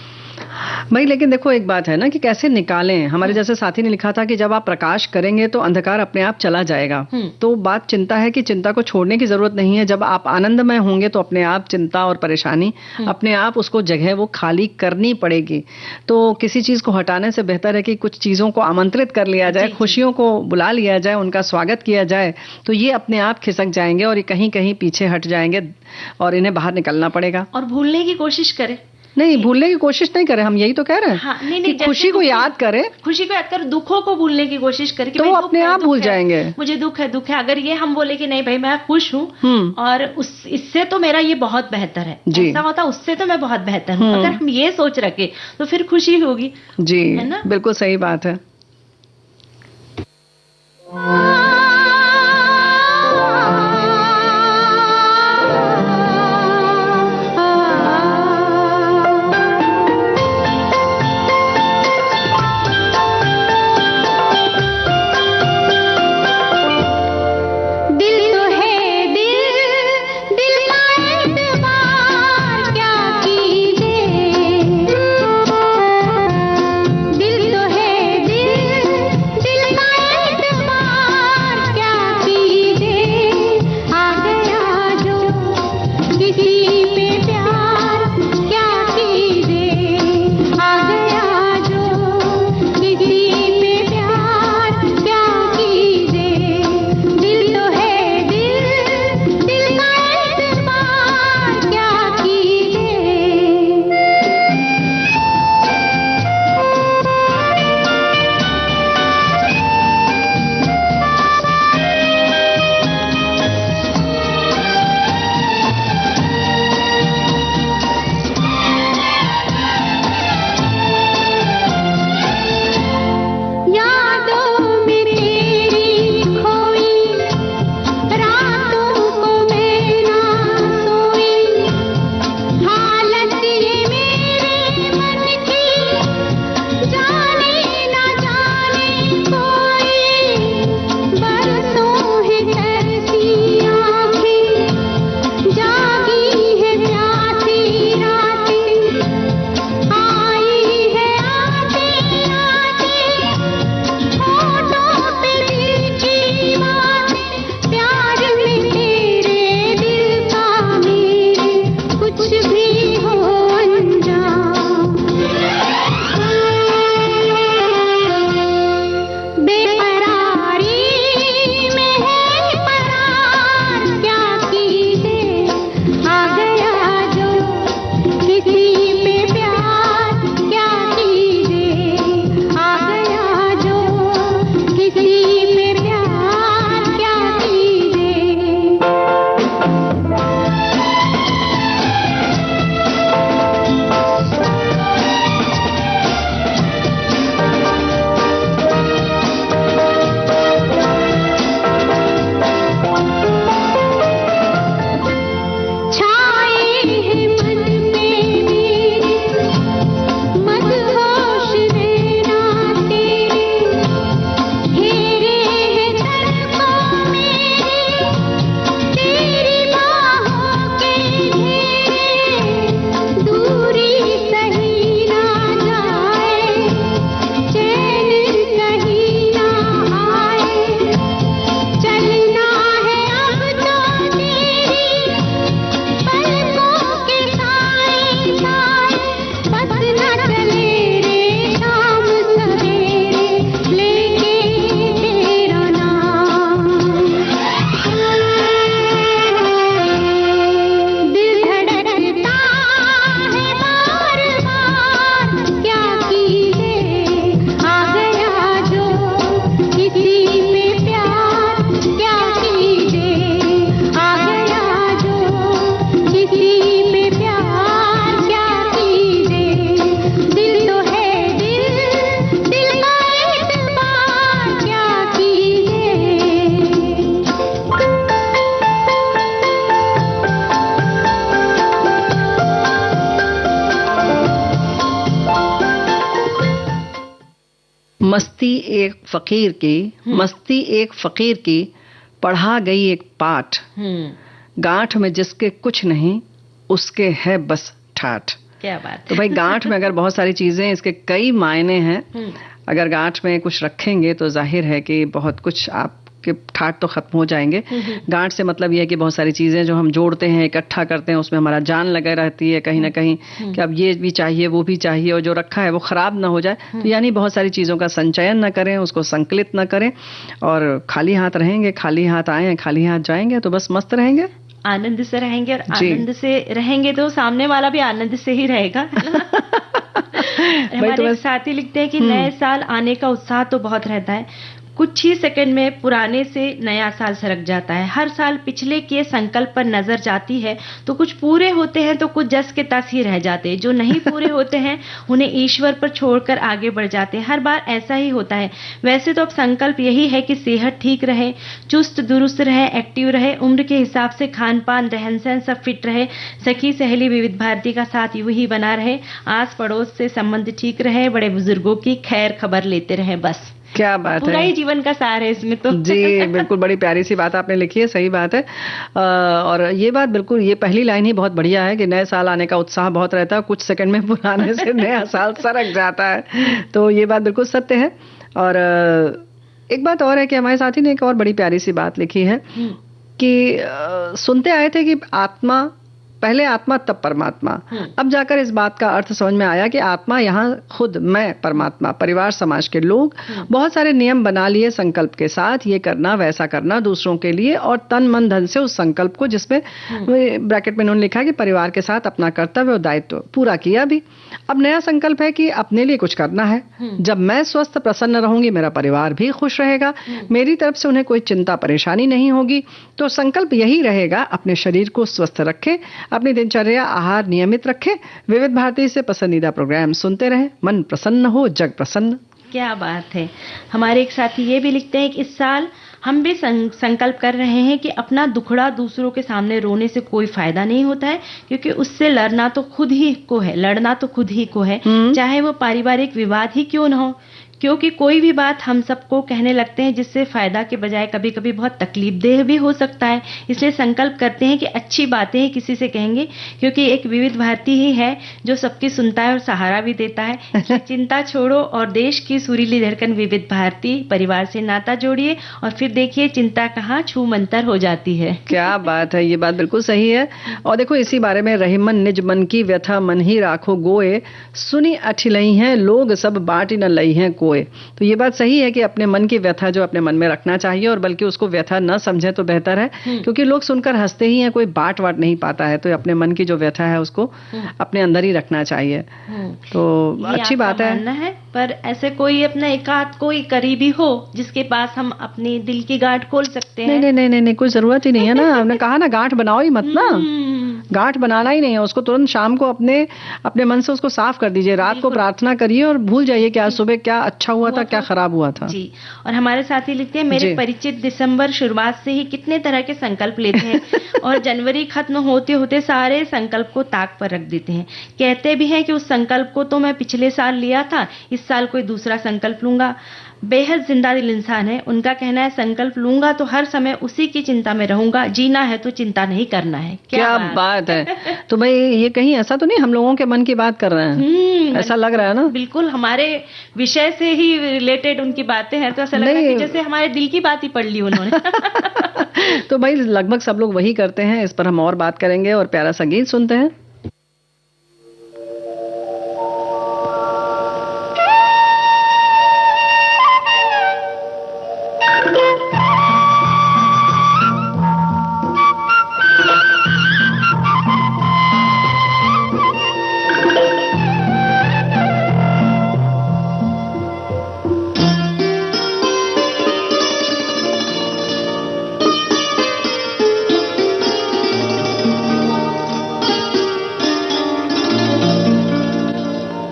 भाई लेकिन देखो एक बात है ना कि कैसे निकालें। हमारे जैसे साथी ने लिखा था कि जब आप प्रकाश करेंगे तो अंधकार अपने आप चला जाएगा। तो बात चिंता है कि चिंता को छोड़ने की जरूरत नहीं है। जब आप आनंदमय होंगे तो अपने आप चिंता और परेशानी अपने आप उसको जगह वो खाली करनी पड़ेगी। तो किसी चीज को हटाने से बेहतर है कि कुछ चीजों को आमंत्रित कर लिया जाए, खुशियों को बुला लिया जाए, उनका स्वागत किया जाए, तो ये अपने आप खिसक जाएंगे और ये कहीं कहीं पीछे हट जाएंगे और इन्हें बाहर निकलना पड़ेगा।
और भूलने की कोशिश करें।
नहीं, भूलने की कोशिश नहीं करें, हम यही तो कह रहे हैं।
हाँ, नहीं,
खुशी को याद करें,
खुशी को याद कर, दुखों को भूलने की कोशिश करें कि
तो अपने आप भूल जाएंगे।
मुझे दुख है। अगर ये हम बोले कि नहीं भाई मैं खुश हूँ और इससे तो मेरा ये बहुत बेहतर है, ऐसा होता उससे तो मैं बहुत बेहतर हूँ, अगर हम ये सोच रखे तो फिर खुशी होगी।
जी,
है ना?
बिल्कुल सही बात है।
दिल तो है दिल
मस्ती एक फकीर की पढ़ा गई एक पाठ, गांठ में जिसके कुछ नहीं उसके है बस ठाठ।
क्या बात।
तो भाई गांठ में अगर बहुत सारी चीजें, इसके कई मायने हैं। अगर गांठ में कुछ रखेंगे तो जाहिर है कि बहुत कुछ आपके ठाठ तो खत्म हो जाएंगे। गांठ से मतलब यह है कि बहुत सारी चीजें जो हम जोड़ते हैं, इकट्ठा करते हैं, उसमें हमारा जान लगा रहती है कहीं ना कहीं कि अब ये भी चाहिए वो भी चाहिए, और जो रखा है वो खराब ना हो जाए। तो यानी बहुत सारी चीजों का संचयन ना करें, उसको संकलित ना करें, और खाली हाथ रहेंगे, खाली हाथ आए हमारे हाथ जाएंगे, तो बस मस्त रहेंगे,
आनंद से रहेंगे। और आनंद से रहेंगे तो सामने वाला भी आनंद से ही रहेगा। हमारे एक साथी लिखते हैं कि नए साल आने का उत्साह तो बहुत रहता है, कुछ ही सेकंड में पुराने से नया साल सरक जाता है। हर साल पिछले किए संकल्प पर नजर जाती है तो कुछ पूरे होते हैं तो कुछ जस के तस ही रह जाते हैं। जो नहीं पूरे होते हैं उन्हें ईश्वर पर छोड़कर आगे बढ़ जाते हैं। हर बार ऐसा ही होता है। वैसे तो अब संकल्प यही है कि सेहत ठीक रहे, चुस्त दुरुस्त रहे, एक्टिव रहे, उम्र के हिसाब से खान पान रहन सहन सब फिट रहे, सखी सहेली विविध भारती का साथ यूं ही बना रहे, आस पड़ोस से संबंध ठीक रहे, बड़े बुजुर्गों की खैर खबर लेते रहे। बस
क्या बात है,
पूरा ही जीवन का सार है इसमें तो।
जी बिल्कुल, बड़ी प्यारी सी बात आपने लिखी है, सही बात है। और ये बात बिल्कुल, ये पहली लाइन ही बहुत बढ़िया है कि नए साल आने का उत्साह बहुत रहता है, कुछ सेकंड में पुराने से नया साल सरक जाता है। तो ये बात बिल्कुल सत्य है। और एक बात और है कि हमारे साथी ने एक और बड़ी प्यारी सी बात लिखी है कि सुनते आए थे कि आत्मा, पहले आत्मा तब परमात्मा। अब जाकर इस बात का अर्थ समझ में आया कि आत्मा यहाँ खुद मैं परमात्मा, परिवार समाज के लोग बहुत सारे नियम बना लिए संकल्प के साथ, ये करना वैसा करना दूसरों के लिए, और तन मन धन से उस संकल्प को, जिसमें ब्रैकेट में उन्होंने लिखा कि परिवार के साथ अपना कर्तव्य और दायित्व पूरा किया भी। अब नया संकल्प है कि अपने लिए कुछ करना है। जब मैं स्वस्थ प्रसन्न रहूंगी, मेरा परिवार भी खुश रहेगा, मेरी तरफ से उन्हें कोई चिंता परेशानी नहीं होगी। तो संकल्प यही रहेगा, अपने शरीर को स्वस्थ रखें, अपनी दिनचर्या आहार नियमित रखें, विविध भारती से पसंदीदा प्रोग्राम सुनते रहें, मन प्रसन्न हो जग प्रसन्न।
क्या बात है। हमारे एक साथी ये भी लिखते हैं कि इस साल हम भी संकल्प कर रहे हैं कि अपना दुखड़ा दूसरों के सामने रोने से कोई फायदा नहीं होता है, क्योंकि उससे लड़ना तो खुद ही को है, चाहे वो पारिवारिक विवाद ही क्यों न हो। क्योंकि कोई भी बात हम सबको कहने लगते हैं जिससे फायदा के बजाय कभी कभी बहुत तकलीफ देह भी हो सकता है। इसलिए संकल्प करते हैं कि अच्छी बातें ही किसी से कहेंगे, क्योंकि एक विविध भारती ही है जो सबकी सुनता है और सहारा भी देता है। इसलिए चिंता छोड़ो और देश की सुरीली धड़कन विविध भारती परिवार से नाता जोड़िए, और फिर देखिए चिंता कहाँ छू मंतर हो जाती है।
क्या बात है, ये बात बिल्कुल सही है। और देखो इसी बारे में रहीमन निज मन की व्यथा मन ही राखो गोए, सुनी अठिलई हैं लोग सब बाटी न लई हैं कोई। तो ये बात सही है कि अपने मन की व्यथा जो अपने मन में रखना चाहिए, और बल्कि उसको व्यथा न समझे तो बेहतर है, क्योंकि लोग सुनकर हंसते ही हैं, कोई बांट वाट नहीं पाता है। तो अपने मन की जो व्यथा है उसको अपने अंदर ही रखना चाहिए। तो अच्छी बात
है। पर ऐसे कोई अपना एकाध कोई करीबी हो जिसके पास हम अपनी दिल की गांठ खोल सकते हैं।
नहीं, कोई जरूरत ही नहीं है ना। हमने कहा ना, गांठ बनाओ ही मत ना, गांठ बनाना ही नहीं है उसको। तुरंत शाम को अपने मन से उसको साफ कर दीजिए, रात को प्रार्थना करिए और भूल जाइए कि आज सुबह क्या अच्छा हुआ था, क्या खराब हुआ था।
जी। और हमारे साथी लिखते हैं, मेरे परिचित दिसंबर शुरुआत से ही कितने तरह के संकल्प लेते हैं और जनवरी खत्म होते होते सारे संकल्प को ताक पर रख देते हैं। कहते भी हैं कि उस संकल्प को तो मैं पिछले साल लिया था, इस साल कोई दूसरा संकल्प लूंगा। बेहद जिंदा दिल इंसान है। उनका कहना है संकल्प लूंगा तो हर समय उसी की चिंता में रहूंगा, जीना है तो चिंता नहीं करना है।
क्या बात है। तो भाई ये कहीं ऐसा तो नहीं हम लोगों के मन की बात कर रहे हैं? ऐसा लग रहा है ना।
बिल्कुल हमारे विषय से ही रिलेटेड उनकी बातें हैं, तो ऐसा लग रहा है कि जैसे हमारे दिल की बात ही पढ़ ली उन्होंने।
तो भाई लगभग सब लोग वही करते हैं। इस पर हम और बात करेंगे और प्यारा सा गीत सुनते हैं।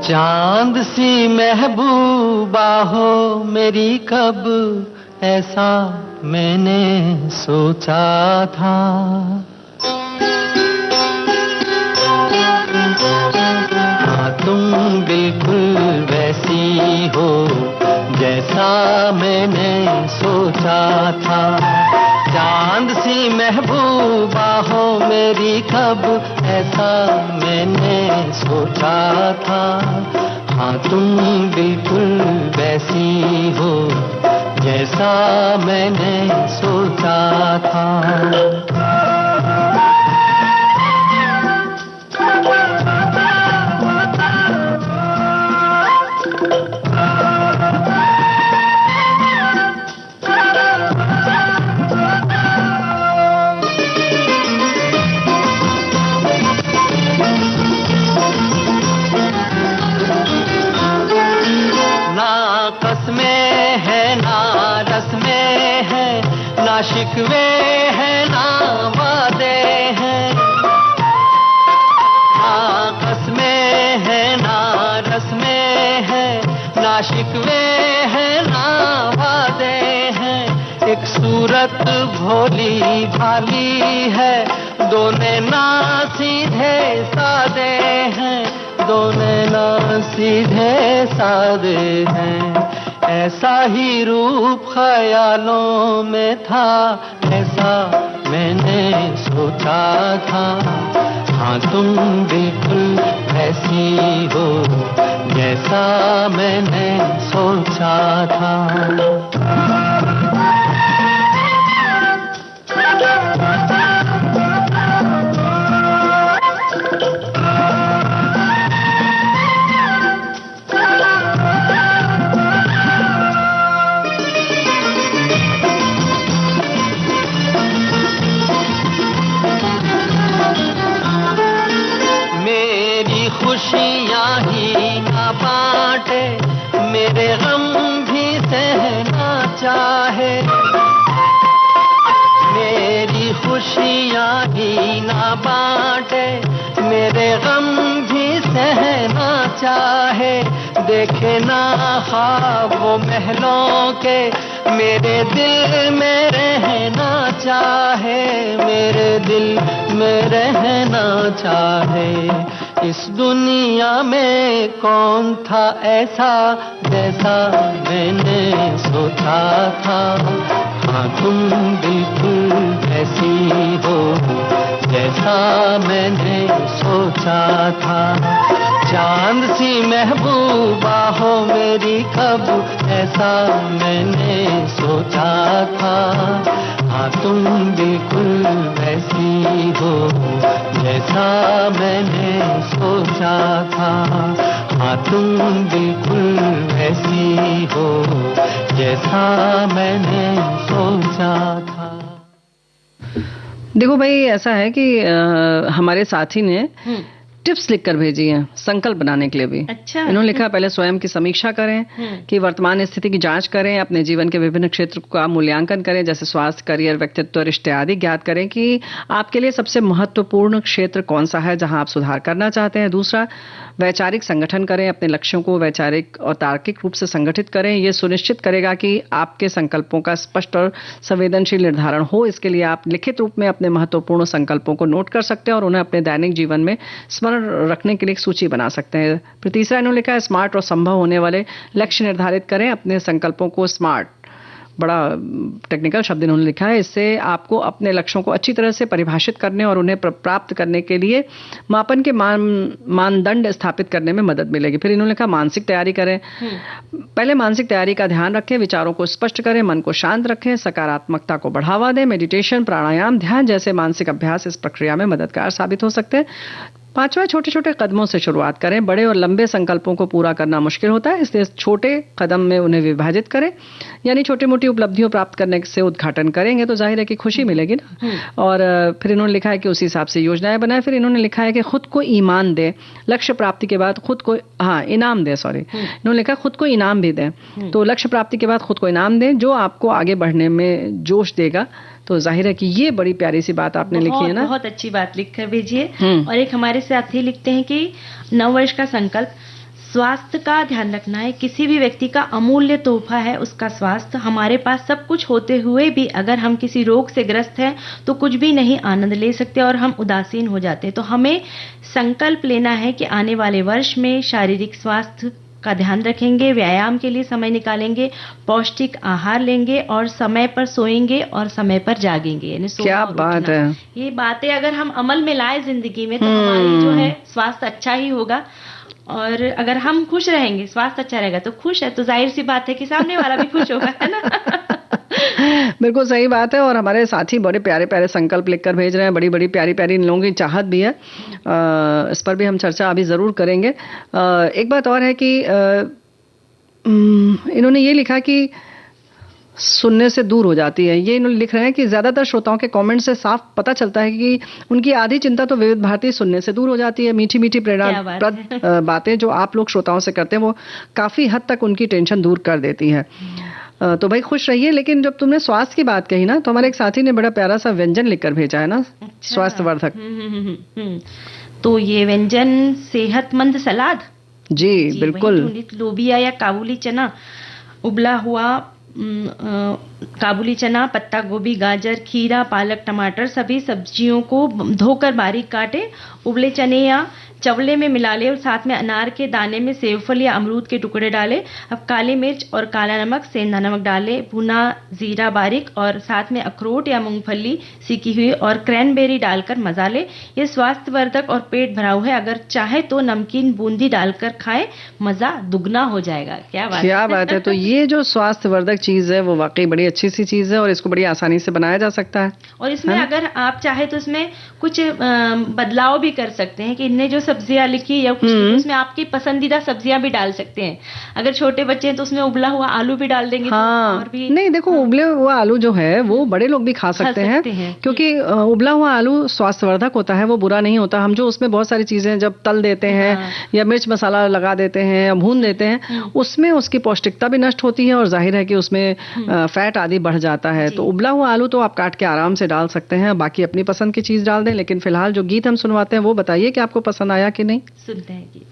चांद सी महबूबा हो मेरी, कब ऐसा मैंने सोचा था। हाँ तुम बिल्कुल वैसी हो जैसा मैंने सोचा था, चांद सी महबूबा हो मेरी कब ऐसा मैंने सोचा था। हाँ तुम बिल्कुल वैसी हो जैसा मैंने सोचा था। शिकवे हैं ना वादे हैं, ना कसमें हैं ना रस्में हैं, ना शिकवे हैं ना वादे हैं। एक सूरत भोली भाली है, दोनों ना सीधे सादे हैं, दोनों ना सीधे सादे हैं। ऐसा ही रूप ख्यालों में था, ऐसा मैंने सोचा था। हाँ तुम बिल्कुल ऐसी हो जैसा मैंने सोचा था। खुशियाँ ही ना बांटे, मेरे गम भी सहना चाहे। मेरी खुशियाँ ही ना बांटे, मेरे गम भी सहना चाहे। देखे ना ख्वाब वो महलों के, मेरे दिल में रहना चाहे, मेरे दिल में रहना चाहे। इस दुनिया में कौन था ऐसा जैसा मैंने सोचा था। हाँ तुम बिल्कुल ऐसी हो जैसा मैंने सोचा था। चांद सी महबूबा हो मेरी कब ऐसा मैंने सोचा था। हाँ तुम बिल्कुल वैसी हो जैसा मैंने सोचा था। हाँ तुम बिल्कुल वैसी हो जैसा मैंने सोचा था।
देखो भाई, ऐसा है कि हमारे साथी ने टिप्स लिखकर भेजी हैं संकल्प बनाने के लिए भी।
अच्छा।
इन्होंने लिखा पहले स्वयं की समीक्षा करें कि वर्तमान स्थिति की जांच करें, अपने जीवन के विभिन्न क्षेत्र का मूल्यांकन करें, जैसे स्वास्थ्य, करियर, व्यक्तित्व, रिश्ते आदि। ज्ञात करें कि आपके लिए सबसे महत्वपूर्ण क्षेत्र कौन सा है जहां आप सुधार करना चाहते हैं। दूसरा, वैचारिक संगठन करें, अपने लक्ष्यों को वैचारिक और तार्किक रूप से संगठित करें। यह सुनिश्चित करेगा कि आपके संकल्पों का स्पष्ट और संवेदनशील निर्धारण हो। इसके लिए आप लिखित रूप में अपने महत्वपूर्ण संकल्पों को नोट कर सकते हैं और उन्हें अपने दैनिक जीवन में स्मरण रखने के लिए एक सूची बना सकते हैं। फिर तीसरा इन्होंने लिखा है, स्मार्ट और संभव होने वाले लक्ष्य निर्धारित करें। अपने संकल्पों को स्मार्ट, बड़ा टेक्निकल शब्द इन्होंने लिखा है, इससे आपको अपने लक्ष्यों को अच्छी तरह से परिभाषित करने और उन्हें प्राप्त करने के लिए मापन के मानदंड स्थापित करने में मदद मिलेगी। फिर इन्होंने लिखा, मानसिक तैयारी करें। पहले मानसिक तैयारी का ध्यान रखें, विचारों को स्पष्ट करें, मन को शांत रखें, सकारात्मकता को बढ़ावा दें। मेडिटेशन, प्राणायाम, ध्यान जैसे मानसिक अभ्यास इस प्रक्रिया में मददगार साबित हो सकते हैं। पांचवा, छोटे छोटे कदमों से शुरुआत करें। बड़े और लंबे संकल्पों को पूरा करना मुश्किल होता है, इसलिए छोटे कदम में उन्हें विभाजित करें। यानी छोटी मोटी उपलब्धियों प्राप्त करने से उद्घाटन करेंगे तो जाहिर है कि खुशी मिलेगी ना। और फिर इन्होंने लिखा है कि उसी हिसाब से योजनाएं बनाएं। फिर इन्होंने लिखा है कि खुद को ईमान दें। लक्ष्य प्राप्ति के बाद खुद को इनाम दें। इन्होंने लिखा खुद को इनाम भी दें। तो लक्ष्य प्राप्ति के बाद खुद को इनाम दें जो आपको आगे बढ़ने में जोश देगा। तो जाहिर है कि ये बड़ी प्यारी सी बात आपने लिखी है ना।
बहुत अच्छी बात लिख कर भेजिए। और एक हमारे साथी लिखते हैं कि नव वर्ष का संकल्प, स्वास्थ्य का ध्यान रखना है। किसी भी व्यक्ति का अमूल्य तोहफा है उसका स्वास्थ्य। हमारे पास सब कुछ होते हुए भी अगर हम किसी रोग से ग्रस्त हैं तो कुछ भी नहीं आनंद ले सकते और हम उदासीन हो जाते हैं। तो हमें संकल्प लेना है कि आने वाले वर्ष में शारीरिक स्वास्थ्य का ध्यान रखेंगे, व्यायाम के लिए समय निकालेंगे, पौष्टिक आहार लेंगे और समय पर सोएंगे और समय पर जागेंगे। यानी
क्या बात है।
ये बातें अगर हम अमल में लाए जिंदगी में तो हमारी जो है स्वास्थ्य अच्छा ही होगा। और अगर हम खुश रहेंगे, स्वास्थ्य अच्छा रहेगा तो खुश है तो जाहिर सी बात है कि सामने वाला भी खुश होगा, है ना।
बिल्कुल सही बात है। और हमारे साथी बड़े प्यारे प्यारे संकल्प लिखकर भेज रहे हैं, बड़ी बड़ी प्यारी प्यारी इन लोगों की चाहत भी है। इस पर भी हम चर्चा अभी जरूर करेंगे। एक बात और है कि इन्होंने ये लिखा कि सुनने से दूर हो जाती है। ये इन्होंने लिख रहे हैं कि ज्यादातर श्रोताओं के कमेंट से साफ पता चलता है कि उनकी आधी चिंता तो विविध भारती सुनने से दूर हो जाती है। मीठी मीठी प्रेरणाप्रद बातें जो आप लोग श्रोताओं से करते हैं वो काफी हद तक उनकी टेंशन दूर कर देती है। तो भाई खुश रहिए। लेकिन जब तुमने स्वास्थ्य की बात कही ना तो हमारे एक साथी ने बड़ा प्यारा सा व्यंजन लिखकर भेजा है ना, स्वास्थ्यवर्धक।
तो ये व्यंजन सेहतमंद सलाद।
जी बिल्कुल।
लोबिया या काबुली चना, उबला हुआ काबुली चना, पत्ता गोभी, गाजर, खीरा, पालक, टमाटर सभी सब्जियों को धोकर बारीक काटे। उबले चने या चवले में मिला ले और साथ में अनार के दाने में सेवफल या अमरूद के टुकड़े डाले। अब काली मिर्च और काला नमक, सेंधा नमक डाले, भुना जीरा बारीक और साथ में अखरोट या मूंगफली सीखी हुई और क्रैनबेरी डालकर मजा ले। ये स्वास्थ्यवर्धक और पेट भराऊ है। अगर चाहे तो नमकीन बूंदी डालकर खाएं, मजा दुगना हो जाएगा। क्या बात
है। तो ये जो स्वास्थ्यवर्धक चीज है वो वाकई बड़ी अच्छी सी चीज है और इसको बड़ी आसानी से बनाया जा सकता है।
और इसमें अगर आप चाहे तो इसमें कुछ बदलाव भी कर सकते हैं कि इनने जो सब्जियां लिखी या कुछ उसमें आपकी पसंदीदा सब्जियां भी डाल सकते हैं। अगर छोटे बच्चे हैं तो उसमें उबला हुआ आलू भी डाल देंगे।
हाँ,
तो और भी
नहीं देखो उबले हुआ आलू जो है वो बड़े लोग भी खा सकते हैं क्योंकि उबला हुआ आलू स्वास्थ्यवर्धक होता है, वो बुरा नहीं होता। हम जो उसमें बहुत सारी चीजें जब तल देते हैं या मिर्च मसाला लगा देते हैं या भून देते हैं उसमें उसकी पौष्टिकता भी नष्ट होती है और जाहिर है कि उसमें फैट आदि बढ़ जाता है। तो उबला हुआ आलू तो आप काट के आराम से डाल सकते हैं, बाकी अपनी पसंद की चीज डाल दें। लेकिन फिलहाल जो गीत हम सुनवाते हैं वो बताइए कि आपको पसंद आया कि नहीं।
सुनते हैं गीत।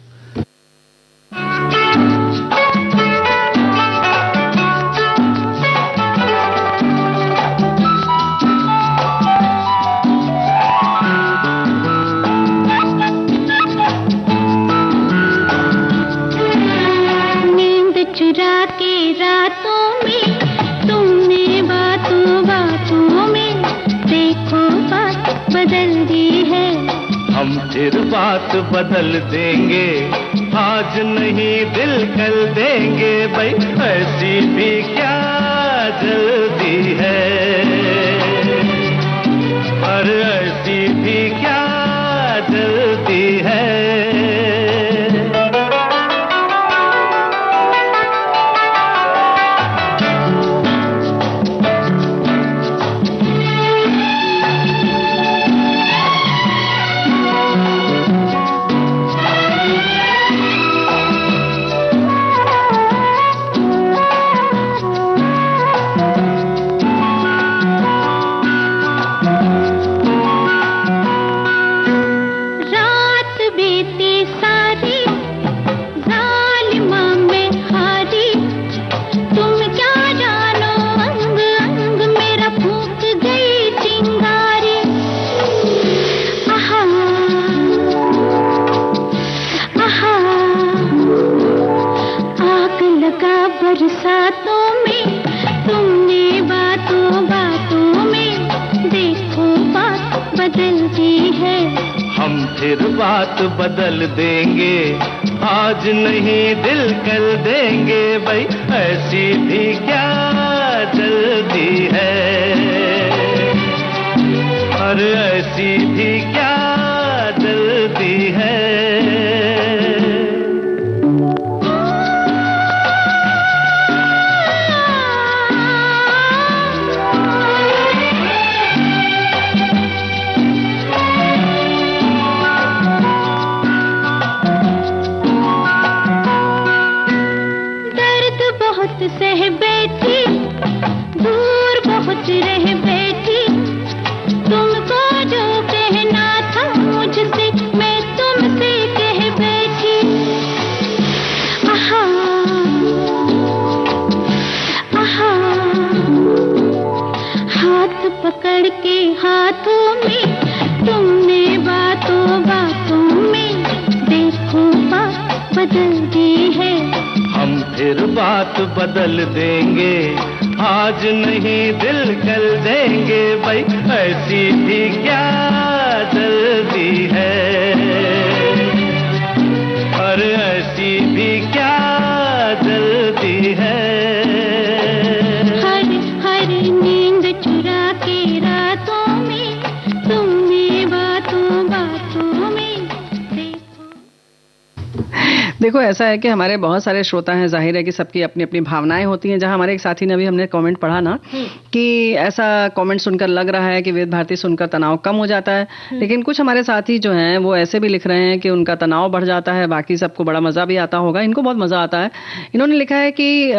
नींद चुरा के रातों में तुमने बातों बातों में देखो बात बदल दी है।
हम फिर बात बदल देंगे, आज नहीं दिल कल देंगे भाई, ऐसी भी क्या जल्दी है, और ऐसी भी क्या जल्दी है।
बरसातों में तुमने बातों बातों में देखो बात बदल दी है।
हम फिर बात बदल देंगे, आज नहीं दिल कल देंगे भाई, ऐसी भी क्या जल्दी है, और ऐसी भी क्या जल्दी है।
सह बैठी दूर बहुत रह बैठी, तुमको जो कहना था मुझसे मैं तुमसे कह बैठी। पकड़ के हाथों में, तुमने बातों बातों में देखो बात बदल दी है।
हम फिर बात बदल देंगे, आज नहीं दिल कल देंगे भाई, ऐसी भी क्या जल्दी है, और ऐसी भी क्या जल्दी है।
हर नींद चुरा के रातों में, तुमने बातों बातों में
देखो ऐसा है कि हमारे बहुत सारे श्रोता हैं, जाहिर है कि सबकी अपनी अपनी भावनाएं होती हैं। जहां हमारे एक साथी ने भी हमने कमेंट पढ़ा ना कि ऐसा कमेंट सुनकर लग रहा है कि विविध भारती सुनकर तनाव कम हो जाता है, लेकिन कुछ हमारे साथी जो हैं वो ऐसे भी लिख रहे हैं कि उनका तनाव बढ़ जाता है, बाकी सबको बड़ा मजा भी आता होगा, इनको बहुत मजा आता है। इन्होंने लिखा है कि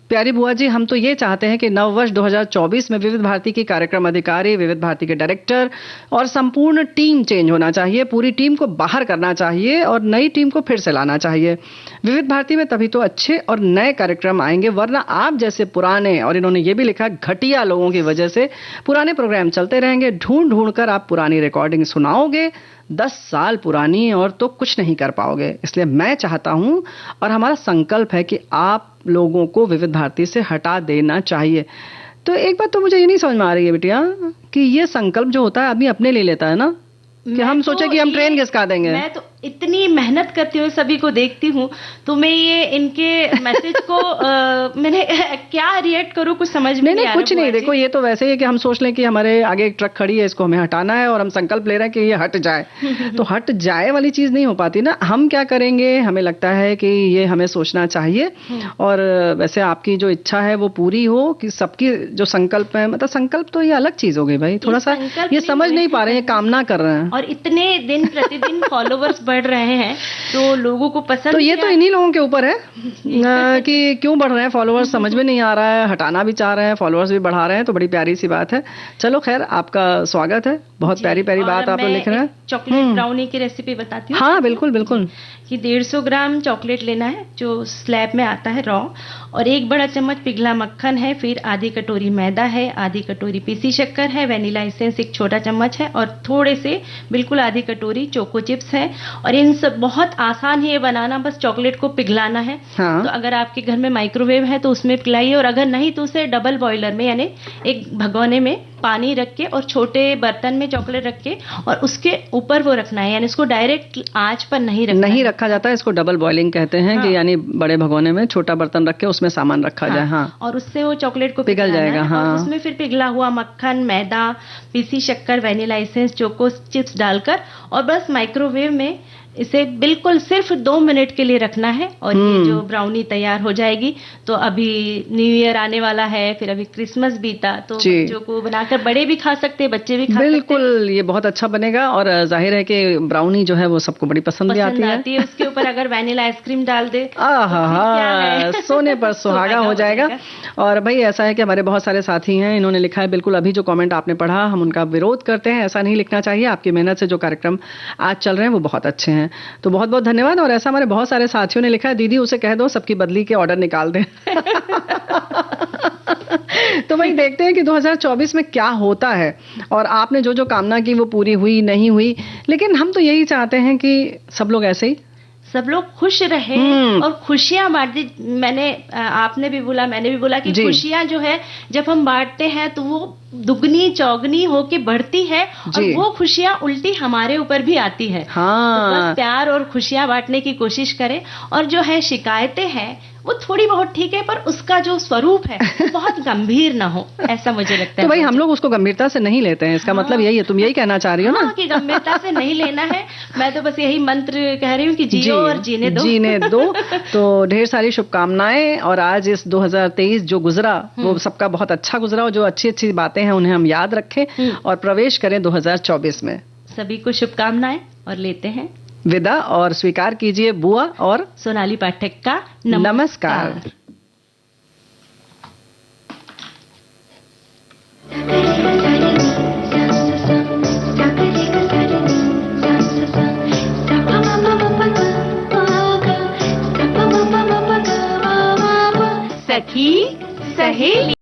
प्यारी बुआ जी, हम तो ये चाहते हैं कि नववर्ष 2024 में विविध भारती की कार्यक्रम अधिकारी, विविध भारती के डायरेक्टर और संपूर्ण टीम चेंज होना चाहिए, पूरी टीम को बाहर करना चाहिए और नई टीम को फिर से लाना चाहिए। विविध भारती में तभी तो अच्छे और नए कार्यक्रम आएंगे, वरना आप जैसे पुराने, और इन्होंने ये भी लिखा, घटिया लोगों की वजह से पुराने प्रोग्राम चलते रहेंगे, ढूंढ ढूंढ कर आप पुरानी रिकॉर्डिंग सुनाओगे, 10 साल पुरानी, और तो कुछ नहीं कर पाओगे। इसलिए मैं चाहता हूं और हमारा संकल्प है कि आप लोगों को विविध भारती से हटा देना चाहिए। तो एक बात तो मुझे ये नहीं समझ में आ रही है बिटिया कि ये संकल्प जो होता है आदमी अपने लिए लेता है ना, कि हम सोचे कि हम ट्रेन घिसका देंगे।
मैं तो इतनी मेहनत करती हूँ, सभी को देखती हूँ, तो मैं ये इनके मैसेज को मैंने क्या रिएक्ट करूँ कुछ समझ में नहीं आ रहा।
कुछ नहीं, देखो ये तो वैसे ही है कि हम सोच लें कि हमारे आगे एक ट्रक खड़ी है, इसको हमें हटाना है और हम संकल्प ले रहे हैं कि ये हट जाए तो हट जाए वाली चीज नहीं हो पाती ना। हम क्या करेंगे, हमें लगता है कि ये हमें सोचना चाहिए, और वैसे आपकी जो इच्छा है वो पूरी हो, कि सबकी जो संकल्प है, मतलब संकल्प तो ये अलग चीज हो गई भाई, थोड़ा सा ये समझ नहीं पा रहे हैं, कामना कर रहे हैं,
और इतने दिन प्रतिदिन फॉलोवर्स बढ़ रहे हैं तो लोगों को पसंद,
तो ये तो इन्हीं लोगों के ऊपर है कि क्यों बढ़ रहे हैं फॉलोवर्स, समझ में नहीं आ रहा है, हटाना भी चाह रहे हैं, फॉलोवर्स भी बढ़ा रहे हैं, तो बड़ी प्यारी सी बात है। चलो खैर, आपका स्वागत है, बहुत प्यारी प्यारी बात आप लिख रहे हैं।
चॉकलेट ब्राउनी की रेसिपी बताती हूँ।
हाँ बिल्कुल बिल्कुल।
कि 150 ग्राम चॉकलेट लेना है जो स्लैब में आता है रॉ, और 1 बड़ा चम्मच पिघला मक्खन है, फिर आधी कटोरी मैदा है, आधी कटोरी पीसी शक्कर है, वैनिला एसेंस 1 छोटा चम्मच है, और थोड़े से बिल्कुल आधी कटोरी चोको चिप्स है। और इन सब बहुत आसान है ये बनाना, बस चॉकलेट को पिघलाना है। हाँ। तो अगर आपके घर में माइक्रोवेव है तो उसमें पिघलाइए, और अगर नहीं तो उसे डबल बॉयलर में, यानी एक भगोने में पानी रख के और छोटे बर्तन में चॉकलेट रख के और उसके ऊपर वो रखना है, यानी इसको डायरेक्ट आंच पर नहीं रखा जाता है। इसको डबल बॉइलिंग कहते हैं। हाँ। कि यानी बड़े भगोने में छोटा बर्तन रख के उसमें सामान रखा जाए। हाँ। और उससे वो चॉकलेट को पिघल जाएगा। हाँ। और उसमें फिर पिघला हुआ मक्खन, मैदा, पीसी शक्कर, वैनिला एसेंस, चोको चिप्स डालकर और बस माइक्रोवेव में इसे बिल्कुल सिर्फ 2 मिनट के लिए रखना है, और ये जो ब्राउनी तैयार हो जाएगी। तो अभी न्यू ईयर आने वाला है, फिर अभी क्रिसमस बीता, तो बच्चों को बनाकर बड़े भी खा सकते हैं, बच्चे भी खा सकते हैं। बिल्कुल, ये बहुत अच्छा बनेगा, और जाहिर है कि ब्राउनी जो है वो सबको बड़ी पसंद भी आती है। उसके ऊपर अगर वैनिला आइसक्रीम डाल दे, सोने पर सुहागा हो जाएगा। और भाई ऐसा है कि हमारे बहुत सारे साथी हैं, इन्होंने लिखा है, बिल्कुल अभी जो कमेंट आपने पढ़ा हम उनका विरोध करते हैं, ऐसा नहीं लिखना चाहिए। आपकी मेहनत से जो कार्यक्रम आज चल रहे हैं वो बहुत अच्छे हैं, तो बहुत बहुत धन्यवाद। और ऐसा हमारे बहुत सारे साथियों ने लिखा है, दीदी उसे कह दो सबकी बदली के ऑर्डर निकाल दें। तो भाई देखते हैं कि 2024 में क्या होता है, और आपने जो जो कामना की वो पूरी हुई नहीं हुई, लेकिन हम तो यही चाहते हैं कि सब लोग ऐसे ही, सब लोग खुश रहे और खुशियां बांटे। आपने भी बोला, मैंने भी बोला कि खुशियां जो है जब हम बांटते हैं तो वो दुगनी चौगनी होके बढ़ती है, और वो खुशियां उल्टी हमारे ऊपर भी आती है। हाँ। तो बस प्यार और खुशियां बांटने की कोशिश करें, और जो है शिकायतें हैं वो थोड़ी बहुत ठीक है, पर उसका जो स्वरूप है वो बहुत गंभीर ना हो, ऐसा मुझे लगता है। तो भाई हम लोग उसको गंभीरता से नहीं लेते हैं, इसका मतलब यही है, तुम यही कहना चाह रही हो ना कि गंभीरता से नहीं लेना है। मैं तो बस यही मंत्र कह रही हूँ कि जियो और जीने दो। तो ढेर सारी शुभकामनाएं, और आज इस 2023 जो गुजरा वो सबका बहुत अच्छा गुजरा, और जो अच्छी अच्छी बातें हैं उन्हें हम याद रखें और प्रवेश करें 2024 में। सभी को शुभकामनाएं, और लेते हैं विदा, और स्वीकार कीजिए बुआ और सोनाली पाठक का नमस्कार। सखी सहेली।